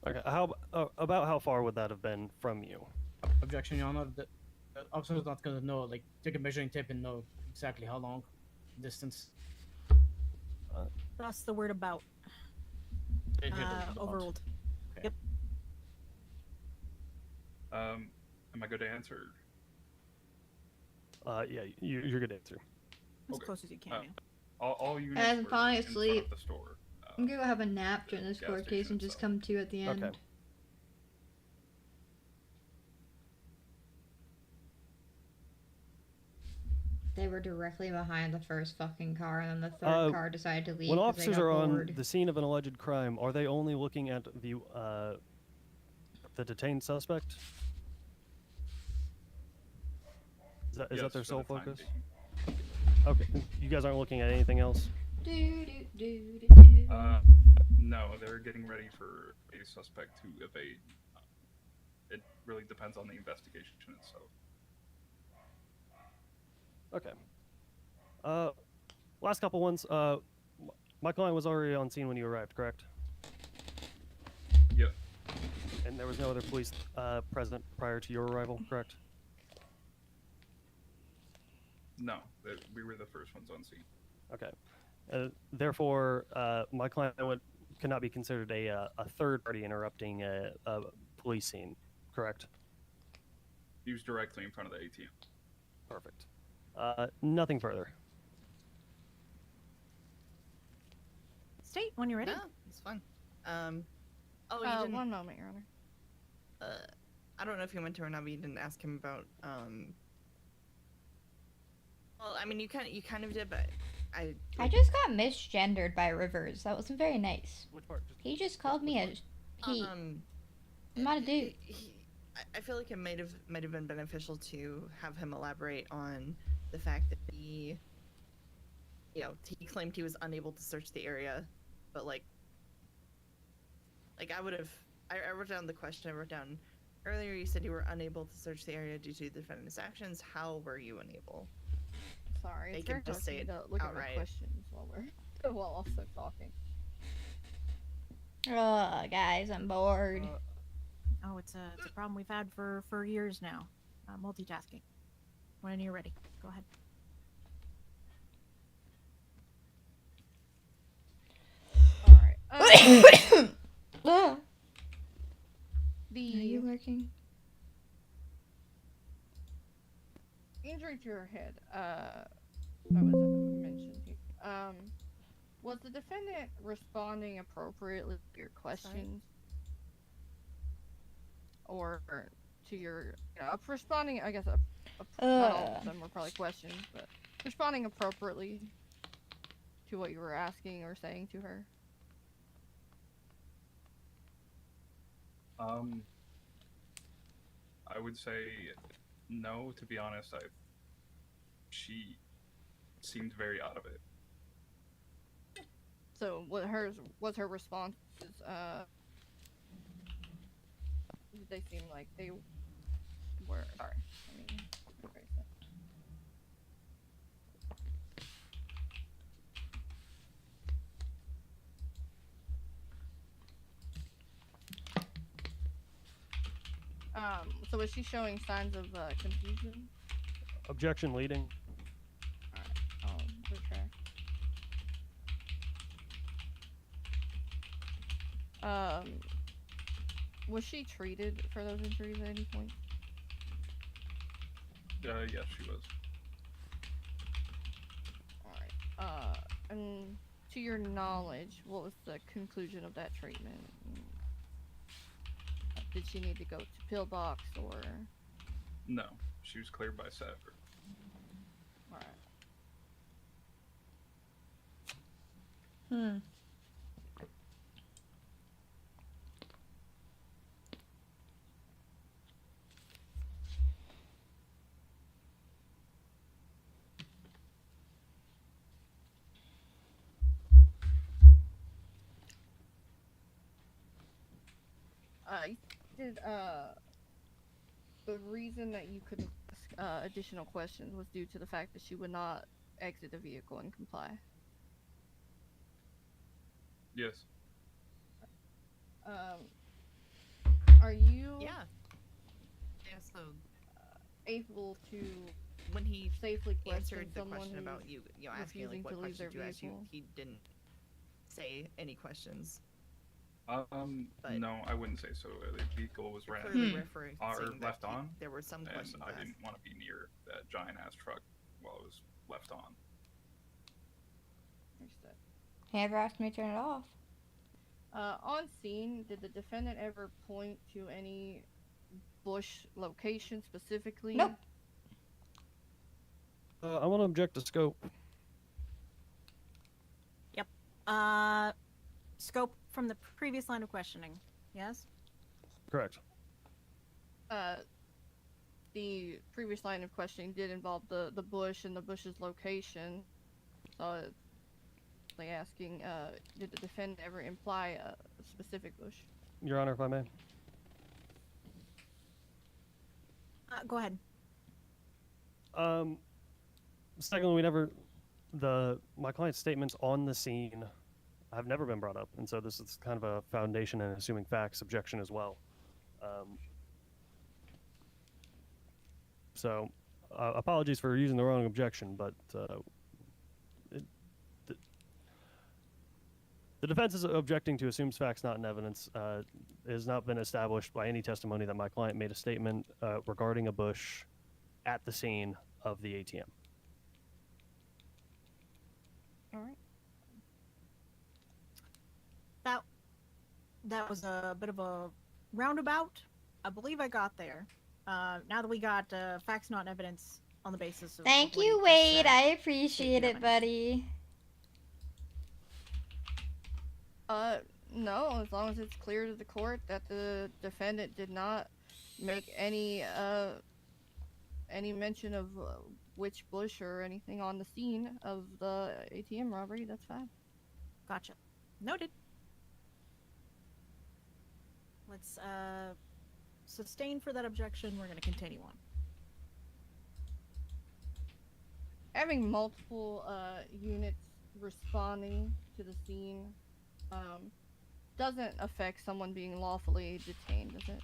Okay. How about how far would that have been from you? Objection, Your Honor. The officer's not gonna know, like, take a measuring tape and know exactly how long distance. That's the word about. Overruled. Okay. Yep. Am I good to answer? Yeah, you're good to answer. As Okay. close as you can, man. All units And were falling in front asleep. of the store. I'm gonna go have a nap during this gas court case station and just itself. come to at the end. Okay. They were directly behind the first fucking car, and then the third car decided to leave. When 'cause they officers got are bored. on the scene of an alleged crime, are they only looking at the detained suspect? Is that Yes, their for sole the time focus? being. Okay. You guys aren't looking at anything else? No, they're getting ready for a suspect to evade. It really depends on the investigation itself. Okay. Last couple ones. My client was already on scene when you arrived, correct? Yep. And there was no other police present prior to your arrival, correct? No, we were the first ones on scene. Okay. Therefore, my client cannot be considered a third party interrupting a police scene, correct? He was directly in front of the ATM. Perfect. Nothing further. State when you're ready. Yeah, it's fun. Oh, you didn't. One moment, Your Honor. I don't know if you went to or not, but you didn't ask him about. Well, I mean, you kind of did, but I just got misgendered by Rivers. That wasn't very nice. Which part? He just called me a he. I'm not a dude. I feel like it might have been beneficial to have him elaborate on the fact that he claimed he was unable to search the area, but like I wrote down the question. I wrote down earlier. You said you were unable to search the area due to the defendant's actions. How were you unable? Sorry, They it's can very just hard for say me it to look at my outright. questions while also talking. Ugh, guys, I'm bored. Oh, it's a problem we've had for years now. Multitasking. When you're ready, go ahead. Alright. Are The you working? injury to her head, that was mentioned here. Was the defendant responding appropriately to your questions? Or to your, responding, I guess, not all of them were probably questions, but responding appropriately to what you were asking or saying to her? I would say no, to be honest. She seemed very out of it. So what was her response? Did they seem like they were? Sorry, I mean, rephrase that. So was she showing signs of confusion? Objection leading. Retract. Was she treated for those injuries at any point? Yes, she was. Alright. And to your knowledge, what was the conclusion of that treatment? Did she need to go to pillbox or? No, she was cleared by Saturday. Alright. Hmm. Did the reason that you couldn't ask additional questions was due to the fact that she would not exit the vehicle and comply. Yes. Are you Yeah. Yeah. So able to when he safely question answered the someone question about who's you asking like refusing what to leave their questions you asked, vehicle? he didn't say any questions. But No, I wouldn't say so. The vehicle was ran Clearly referencing or that left on, there were some and questions I asked. didn't want to be near that giant ass truck while it was left on. Understood. He never asked me to turn it off. On scene, did the defendant ever point to any bush location specifically? Nope. I want to object to scope. Yep. Scope from the previous line of questioning. Yes? Correct. The previous line of questioning did involve the bush and the bush's location. So, like asking, did the defendant ever imply a specific bush? Your Honor, if I may. Go ahead. Secondly, my client's statements on the scene have never been brought up, and so this is kind of a foundation and assuming facts objection as well. So, apologies for using the wrong objection, but the defense is objecting to assumes facts not in evidence. It has not been established by any testimony that my client made a statement regarding a bush at the scene of the ATM. All right. That was a bit of a roundabout. I believe I got there. Now that we got facts not in evidence on the basis of Thank what you, just Wade. said, I appreciate it, evidence. buddy. No, as long as it's clear to the court that the defendant did not make any mention of which bush or anything on the scene of the ATM robbery, that's fine. Gotcha. Noted. Let's sustain for that objection. We're going to continue on. Having multiple units responding to the scene doesn't affect someone being lawfully detained, does it?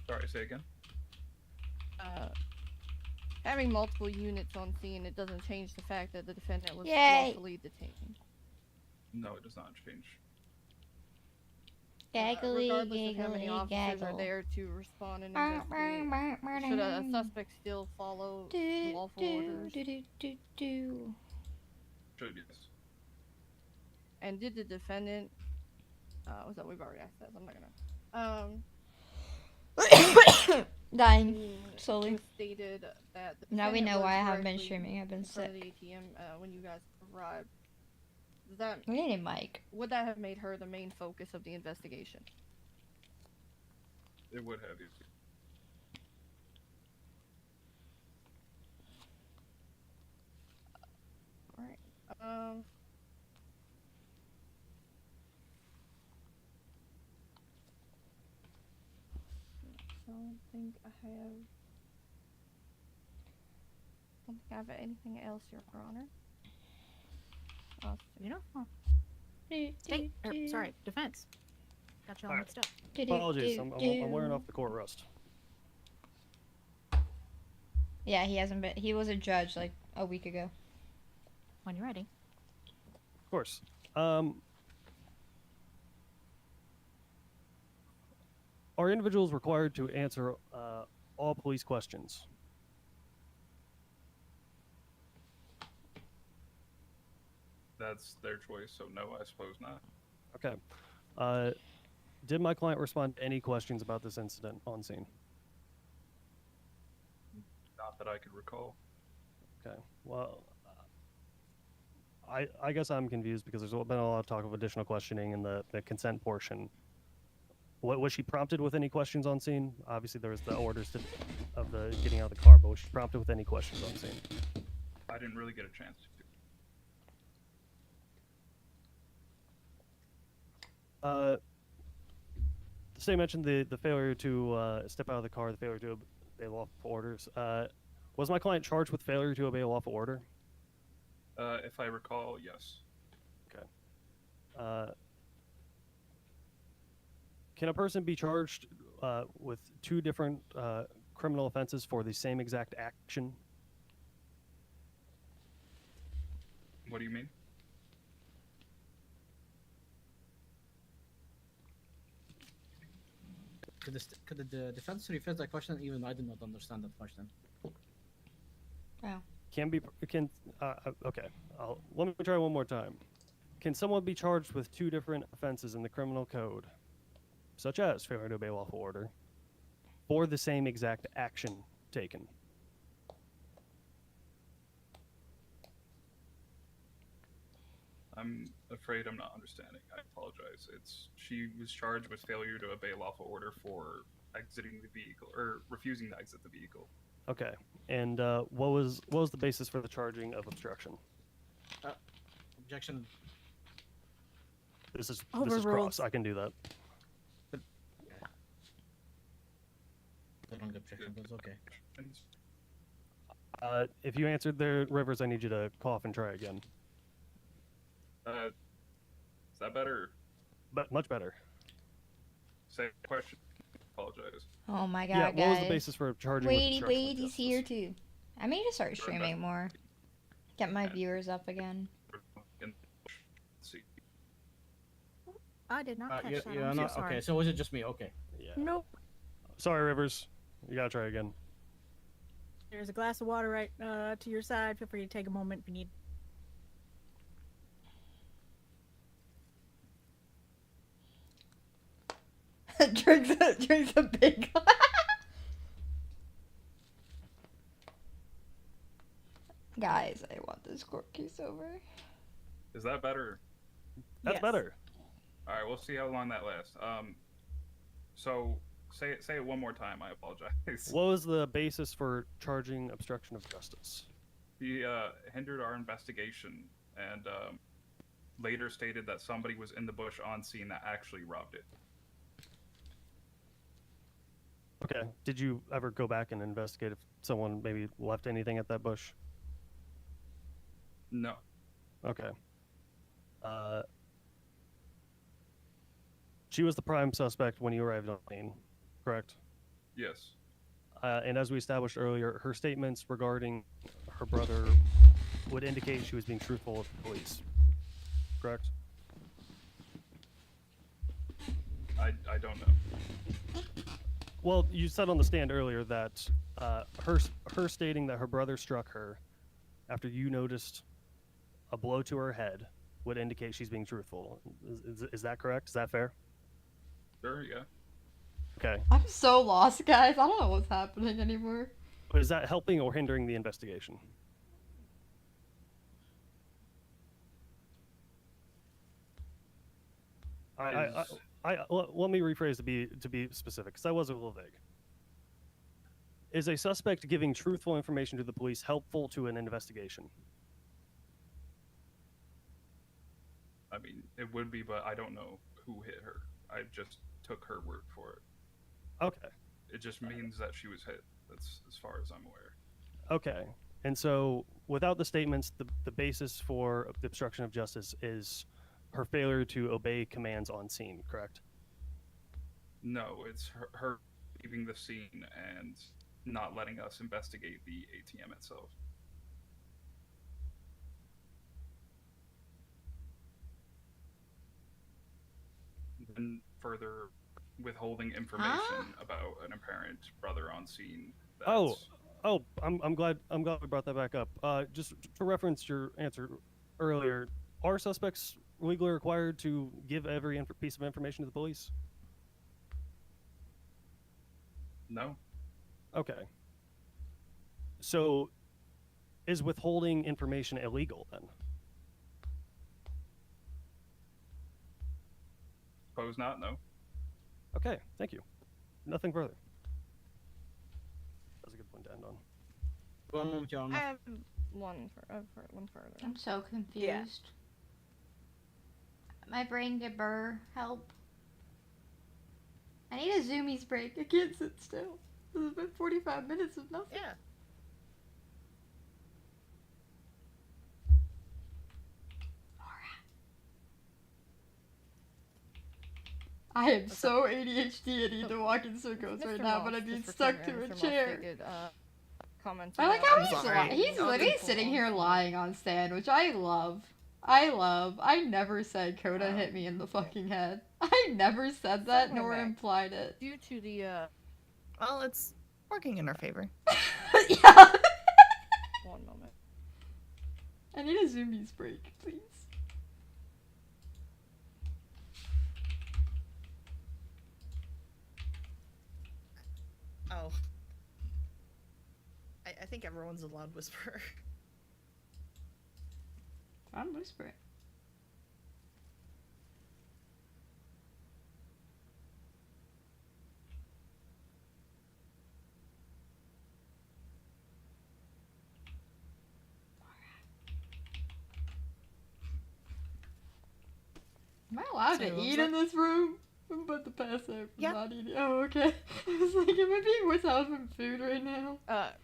Sorry, say again. Having multiple units on scene, it doesn't change the fact that the defendant was Yay. lawfully detained. No, it does not change. Gaggly, Regardless of how many giggly, officers are gaggle. there to respond and investigate, should a suspect still follow lawful orders? Should, yes. And did the defendant was that we've already asked that, so I'm not gonna Dying slowly. stated that the Now we defendant know was why I haven't been directly streaming. I've been in front of sick. the ATM when you guys arrived. Does that We need a mic. would that have made her the main focus of the investigation? It would have you. Alright. I don't think I have anything else, Your Honor. Sorry, defense. Got you all Alright. mixed up. Apologies, I'm wearing off the court rust. Yeah, he hasn't been. He was a judge like a week ago. When you're ready. Of course. are individuals required to answer all police questions? That's their choice, so no, I suppose not. Okay. Did my client respond to any questions about this incident on scene? Not that I could recall. Okay. Well, I guess I'm confused because there's been a lot of talk of additional questioning in the consent portion. What was she prompted with any questions on scene? Obviously, there was the orders of the getting out of the car, but was she prompted with any questions on scene? I didn't really get a chance to. The state mentioned the failure to step out of the car, the failure to obey lawful orders. Was my client charged with failure to obey a lawful order? If I recall, yes. Okay. Can a person be charged with two different criminal offenses for the same exact action? What do you mean? Could the defense rephrase that question? Even I did not understand that question. Okay. Let me try one more time. Can someone be charged with two different offenses in the criminal code, such as failure to obey lawful order, for the same exact action taken? I'm afraid I'm not understanding. I apologize. She was charged with failure to obey lawful order for exiting the vehicle or refusing to exit the vehicle. Okay. And what was the basis for the charging of obstruction? Objection. This is Overruled. cross. I can do that. I don't get objection, but it's okay. If you answered there, Rivers, I need you to cough and try again. Is that better? But much better. Say the question. Apologize. Oh my god, Yeah, guys. what was the basis for charging with Wait, obstruction of he's justice? here too. I may just start Sure, streaming more. Get my viewers up again. Let's see. I did not catch that. Yeah, I'm no, so sorry. okay, so was it just me? Okay. Yeah. Nope. Sorry, Rivers. You gotta try again. There's a glass of water right to your side. Feel free to take a moment if you need. drinks a big. Guys, I want this court case over. Is that better? That's Yes. better. All right, we'll see how long that lasts. So say it one more time. I apologize. What was the basis for charging obstruction of justice? He hindered our investigation and later stated that somebody was in the bush on scene that actually robbed it. Okay. Did you ever go back and investigate if someone maybe left anything at that bush? No. Okay. She was the prime suspect when you arrived on scene, correct? Yes. And as we established earlier, her statements regarding her brother would indicate she was being truthful with the police, correct? I don't know. Well, you said on the stand earlier that her stating that her brother struck her after you noticed a blow to her head would indicate she's being truthful. Is that correct? Is that fair? Sure, yeah. Okay. I'm so lost, guys. I don't know what's happening anymore. But is that helping or hindering the investigation? Let me rephrase to be specific, because I was a little vague. Is a suspect giving truthful information to the police helpful to an investigation? I mean, it would be, but I don't know who hit her. I just took her word for it. Okay. It just means that she was hit. That's as far as I'm aware. Okay. And so, without the statements, the basis for the obstruction of justice is her failure to obey commands on scene, correct? No, it's her leaving the scene and not letting us investigate the ATM itself. Then further withholding information about an apparent brother on scene. Oh, I'm glad we brought that back up. Just to reference your answer earlier, are suspects legally required to give every piece of information to the police? No. Okay. So, is withholding information illegal then? Suppose not. No. Okay, thank you. Nothing further. That's a good point to end on. One moment, Your Honor. I have one further. I'm so confused. Yeah. My brain did burr. Help. I need a zoomies break. I can't sit still. This has been 45 minutes of nothing. Yeah. I am so ADHD. I need to walk in circles right now, but I'm being stuck to a chair. I like how he's literally sitting here lying on stand, which I love. I never said Coda hit me in the fucking head. I never said that, nor implied it. Due to the, Well, it's working in our favor. Yeah. One moment. I need a zoomies break, please. Oh. I think everyone's a loud whisperer. I'm whispering. Am I allowed Sorry, to what was eat that? in this room? I'm about to pass out from Yeah. not eating. Oh, okay. I was like, am I being without some food right now?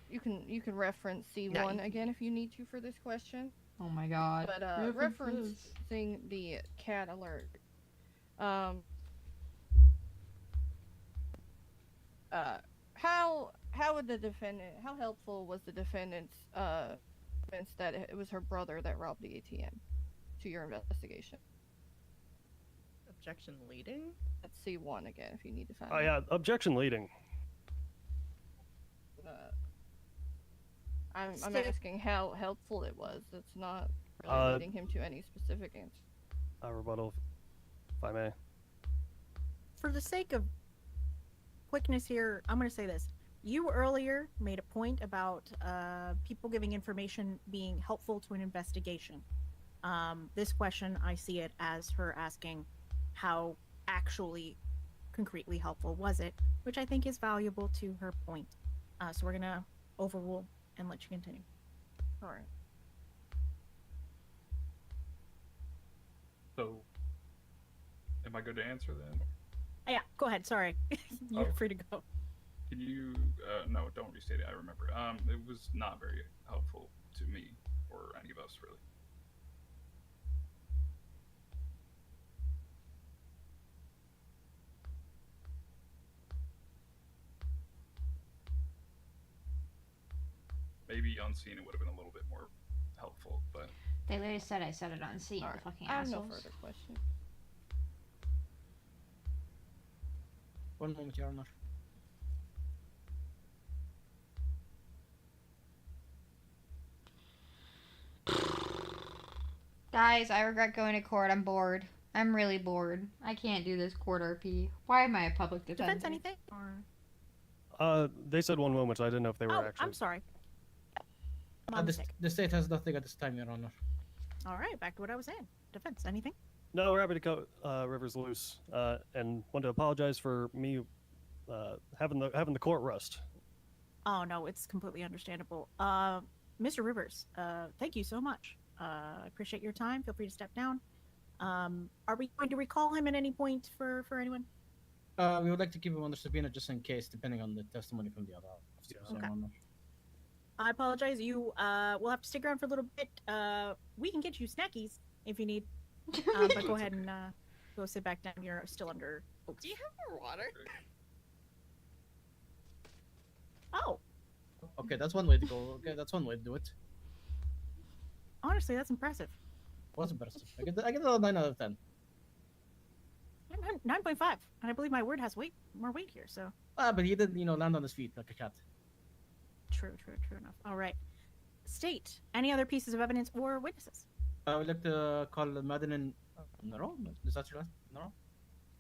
You can reference C1 Yeah, you- again if you need to for this question. Oh my god. But References. referencing the cat alert. How would the defendant? How helpful was the defendant's defense that it was her brother that robbed the ATM to your investigation? Objection leading? That's C1 again if you need to find. Oh it. yeah, objection leading. I'm Still- asking how helpful it was. That's not really leading him to any specific answer. Rebuttal, if I may. For the sake of quickness here, I'm going to say this. You earlier made a point about people giving information being helpful to an investigation. This question, I see it as her asking how actually concretely helpful was it, which I think is valuable to her point. So we're going to overrule and let you continue. All right. So, am I good to answer then? Yeah, go ahead. Sorry. You're Oh. free to go. Can you? No, don't restate it. I remember. It was not very helpful to me or any of us really. Maybe unseen it would have been a little bit more helpful, but They literally said I said it on scene, All the right. fucking I have assholes. no further questions. One moment, Your Honor. Guys, I regret going to court. I'm bored. I'm really bored. I can't do this court RP. Why am I a public defender? Defense anything? Or... They said 1 moment, so I didn't know if they were Oh, actually. I'm sorry. My The, mistake. the state has nothing at this time, Your Honor. All right, back to what I was saying. Defense, anything? No, we're happy to cut Rivers loose, and want to apologize for me having the court rust. Oh no, it's completely understandable. Mr. Rivers, thank you so much. I appreciate your time. Feel free to step down. Are we going to recall him at any point for anyone? We would like to keep him under subpoena just in case, depending on the testimony from the other officers, Your Okay. Honor. I apologize. You will have to stick around for a little bit. We can get you snackies if you need. But go ahead and go sit back down. You're still under. Do you have more water? Oh, Okay, that's one way to go. Okay, that's one way to do it. honestly, that's impressive. What's impressive? I get a 9 out of 10. 9.5, and I believe my word has more weight here. So But he did, land on his feet like a cat. true enough. All right. State any other pieces of evidence or witnesses? I would like to call Madeline Monroe. Is that your last? Monroe?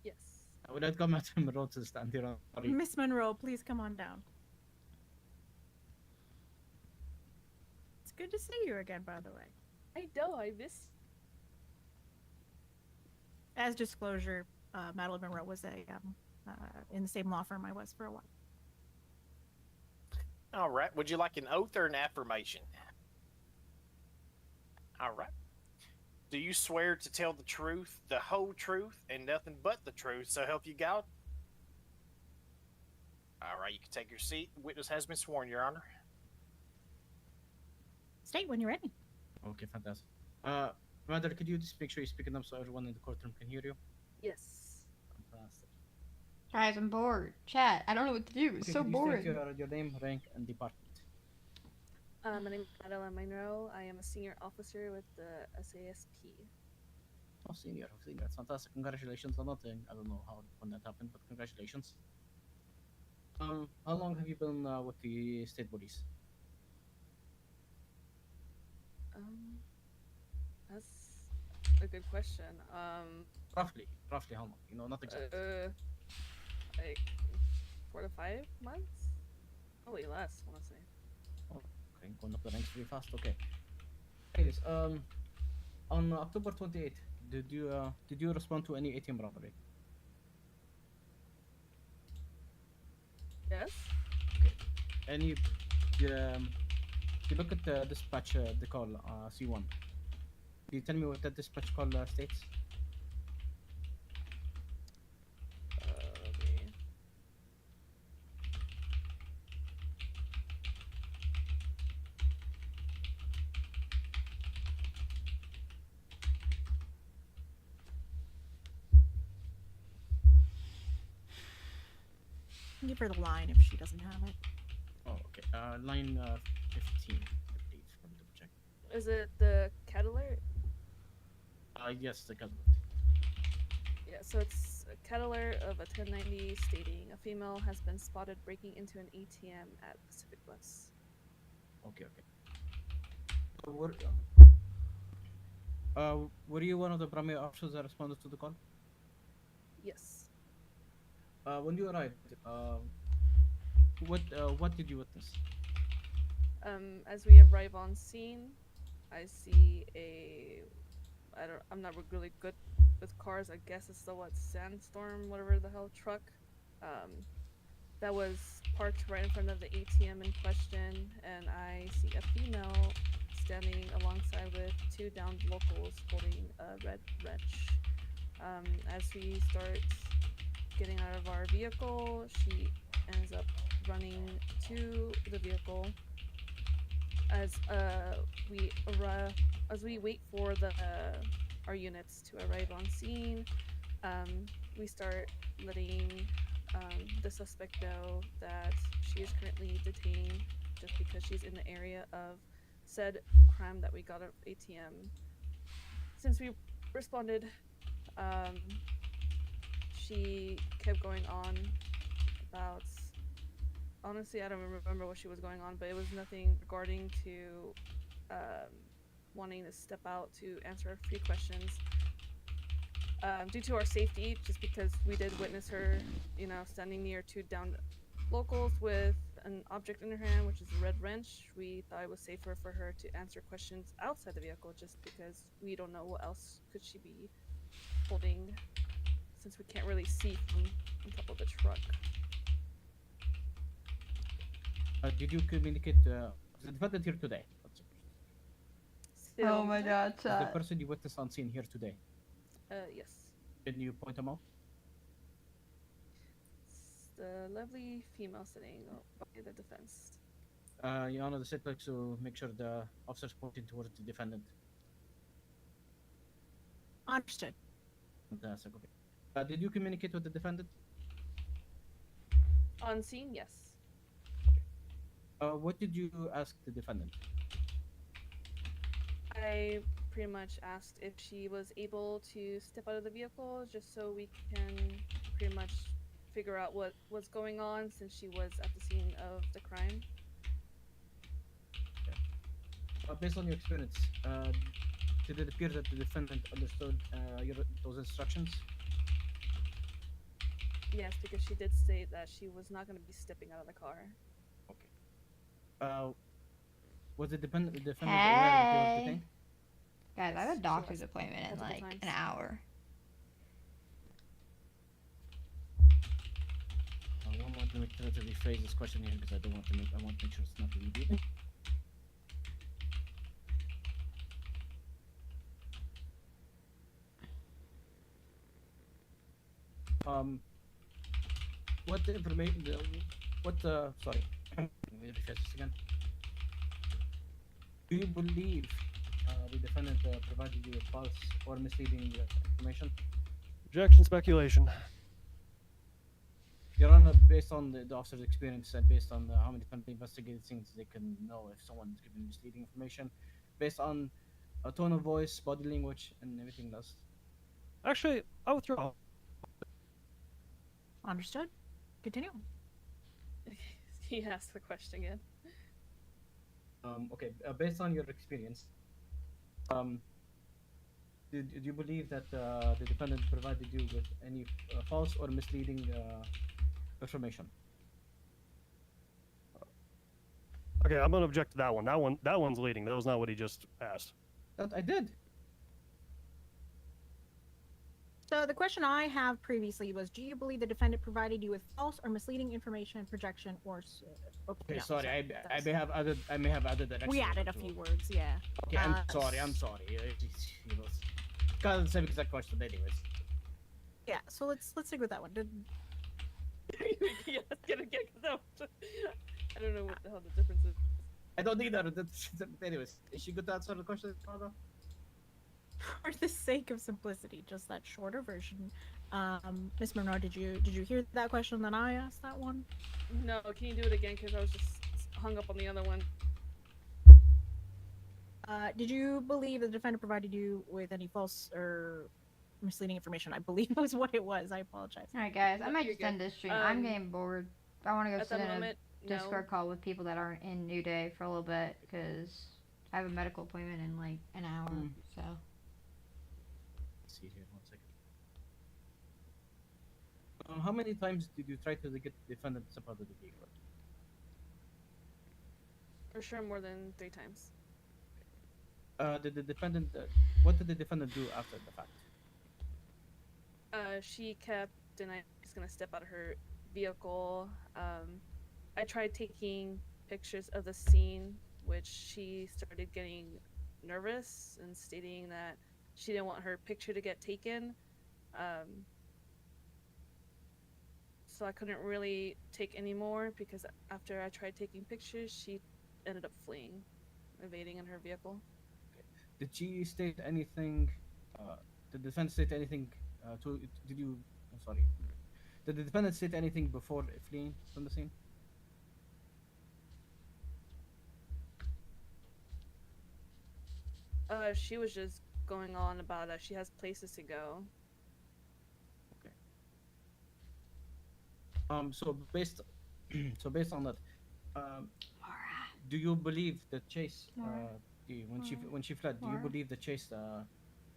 Yes. I would like to call Madeline Monroe to stand here. Sorry. Miss Monroe, please come on down. It's good to see you again, by the way. I know, I miss. As disclosure, Madeline Monroe was in the same law firm I was for a while. All right. Would you like an oath or an affirmation? All right. Do you swear to tell the truth, the whole truth, and nothing but the truth, so help you God? All right. You can take your seat. The witness has been sworn, Your Honor. State when you're ready. Okay, fantastic. Madeline, could you just make sure you're speaking up so everyone in the courtroom can hear you? Yes. Fantastic. Guys, I'm bored. Chat, I don't know what to do. It's Okay, so could you boring. state your name, rank, and department? My name is Madeline Monroe. I am a senior officer with the SASP. Oh, senior. That's fantastic. Congratulations on nothing. I don't know when that happened, but congratulations. How long have you been with the state police? That's a good question. Roughly how long? Not exactly. Like 4 to 5 months? Probably less, I want to say. Okay, going up the ranks pretty fast. Okay. Anyways, on October 28th, did you respond to any ATM robbery? Yes. And you look at the dispatch, the call, C1. Can you tell me what that dispatch call states? Okay. Give her the line if she doesn't have it. Oh, okay. Line 15, I believe. Let me double check. Is it the cat alert? Yes, the cat. Yeah, so it's a cat alert of a 1090 stating a female has been spotted breaking into an ATM at Pacific Bus. Okay. So were you one of the primary officers that responded to the call? Yes. When you arrived, what did you witness? As we arrive on scene, I see I'm not really good with cars. I guess it's the Sandstorm, whatever the hell truck. That was parked right in front of the ATM in question, and I see a female standing alongside with 2 downed locals holding a red wrench. As we start getting out of our vehicle, she ends up running to the vehicle. As we wait for our units to arrive on scene, we start letting the suspect know that she is currently detained just because she's in the area of said crime that we got at ATM. Since we responded, she kept going on about, honestly, I don't remember what she was going on, but it was nothing regarding to wanting to step out to answer a few questions. Due to our safety, just because we did witness her, standing near 2 downed locals with an object in her hand, which is a red wrench, we thought it was safer for her to answer questions outside the vehicle, just because we don't know what else could she be holding, since we can't really see from on top of the truck. Did you communicate the defendant here today? Oh my god, Is the chat. person you witnessed on scene here today? Yes. Can you point them out? It's the lovely female sitting by the defense. Your Honor, the state likes to make sure the officers pointing towards the defendant. Understood. Fantastic. Okay. Did you communicate with the defendant? On scene, yes. What did you ask the defendant? I pretty much asked if she was able to step out of the vehicle just so we can pretty much figure out what was going on since she was at the scene of the crime. Based on your experience, did it appear that the defendant understood those instructions? Yes, because she did state that she was not going to be stepping out of the car. Okay. Was the defendant aware of the thing? Guys, I have a doctor's Yes. appointment in Multiple like times. an hour. One moment, let me try to rephrase this question here because I want to make sure it's not repeated. What information? Sorry, let me rephrase this again. Do you believe the defendant provided you with false or misleading information? Objection, speculation. Your Honor, based on the officer's experience and based on how many different investigative things they can know if someone's given misleading information, based on a tone of voice, body language, and everything else. Actually, I withdraw. Understood. Continue. He asked the question again. Okay, based on your experience, do you believe that the defendant provided you with any false or misleading information? Okay, I'm gonna object to that one. That one's leading. That was not what he just asked. That I did. So the question I have previously was, do you believe the defendant provided you with false or misleading information, projection, or... Okay, no, sorry, I may have added an we extra added a to few it. words, yeah. Okay, I'm sorry. You know, kind of the same exact question, anyways. Yeah, so let's stick with that one. Yeah, get that. I don't know what the hell the difference is. I don't need that. Anyways, is she good to answer the question, Father? For the sake of simplicity, just that shorter version. Miss Monroe, did you hear that question that I asked? That one? No, can you do it again? Because I was just hung up on the other one. Did you believe the defendant provided you with any false or misleading information? I believe was what it was. I apologize. Alright, guys, I No, might you're just end good. this stream. I'm getting bored. I want to go At sit the in moment, a Discord call with people that aren't in New Day for a little bit because I have a medical appointment in like an hour. So. Let's see here, 1 second. How many times did you try to get the defendant to step out of the vehicle? For sure, more than 3 times. Did the defendant? What did the defendant do after the fact? She kept denying she's gonna step out of her vehicle. I tried taking pictures of the scene, which she started getting nervous and stating that she didn't want her picture to get taken. So I couldn't really take any more because after I tried taking pictures, she ended up fleeing, evading in her vehicle. Did she state anything? Did the defendant state anything? Did you? I'm sorry. Did the defendant state anything before fleeing from the scene? She was just going on about she has places to go. Okay. So based on that, do you believe the chase? When she fled, do you believe the chase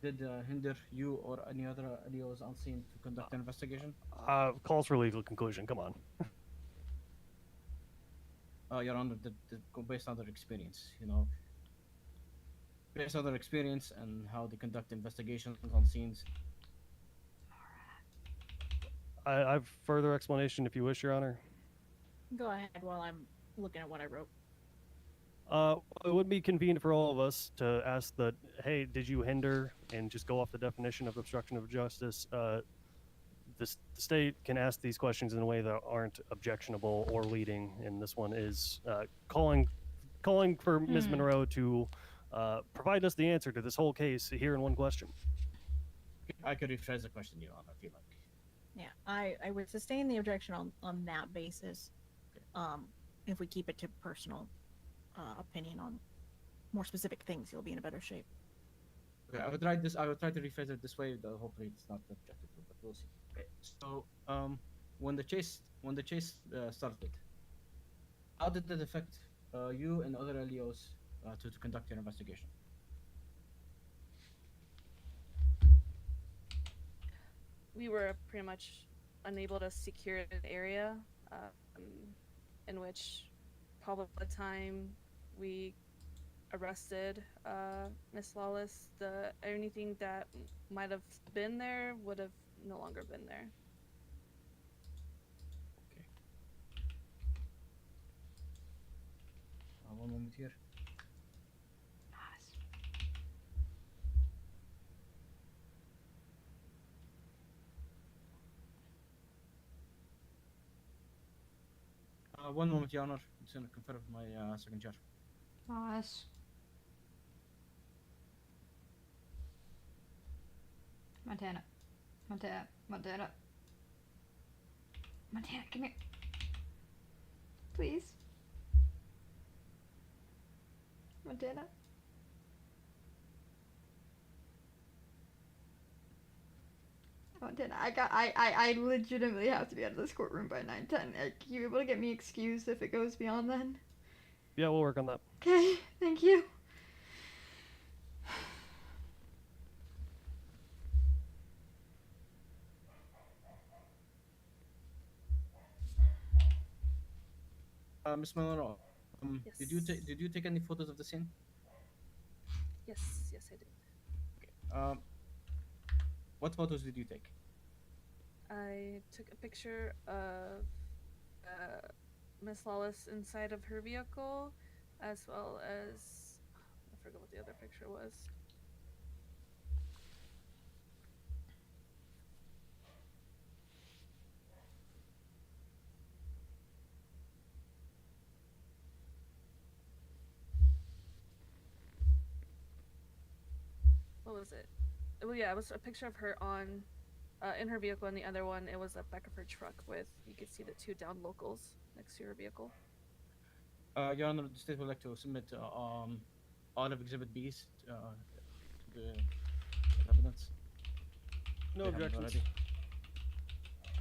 did hinder you or any others on scene to conduct an investigation? Calls for legal conclusion. Come on. Your Honor, based on their experience, based on their experience and how they conduct investigations on scenes. I have further explanation if you wish, Your Honor. Go ahead while I'm looking at what I wrote. It would be convenient for all of us to ask that, hey, did you hinder, and just go off the definition of obstruction of justice. The state can ask these questions in a way that aren't objectionable or leading, and this one is calling for Ms. Monroe to provide us the answer to this whole case here in one question. I could rephrase the question, Your Honor, if you like. Yeah, I would sustain the objection on that basis. If we keep it to personal opinion on more specific things, you'll be in a better shape. Okay, I will try this. I will try to rephrase it this way. Though hopefully it's not objective, but we'll see. Okay. So, when the chase started, how did it affect you and other LEOs to conduct your investigation? We were pretty much unable to secure an area um, in which probably by the time we arrested Miss Lawless, the anything that might have been there would have no longer been there. Okay. One moment here. One moment, Your Honor. I'm just gonna confer with my second chair. Nice. Montana. Montana. Montana. Montana, come here. Please. Montana. Montana, I legitimately have to be out of this courtroom by 9:10. Are you able to get me excused if it goes beyond then? Yeah, we'll work on that. Okay, thank you. Miss Monroe, Yes. did you take any photos of the scene? Yes, I did. What photos did you take? I took a picture of Miss Lawless inside of her vehicle, as well as I forget what the other picture was. What was it? Oh yeah, it was a picture of her on in her vehicle, and the other one it was the back of her truck with you could see the two downed locals next to her vehicle. Your Honor, the state would like to submit all of Exhibit B's to the evidence. No They have it objections.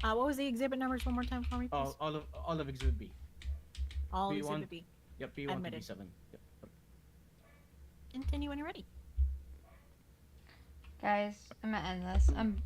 already. What was the exhibit numbers one more time for me, please? All of Exhibit B. All B1. exhibit B. Yep, B1 to Admitted. B7. Yep. Continue when you're ready. Guys, I'm gonna end this. I'm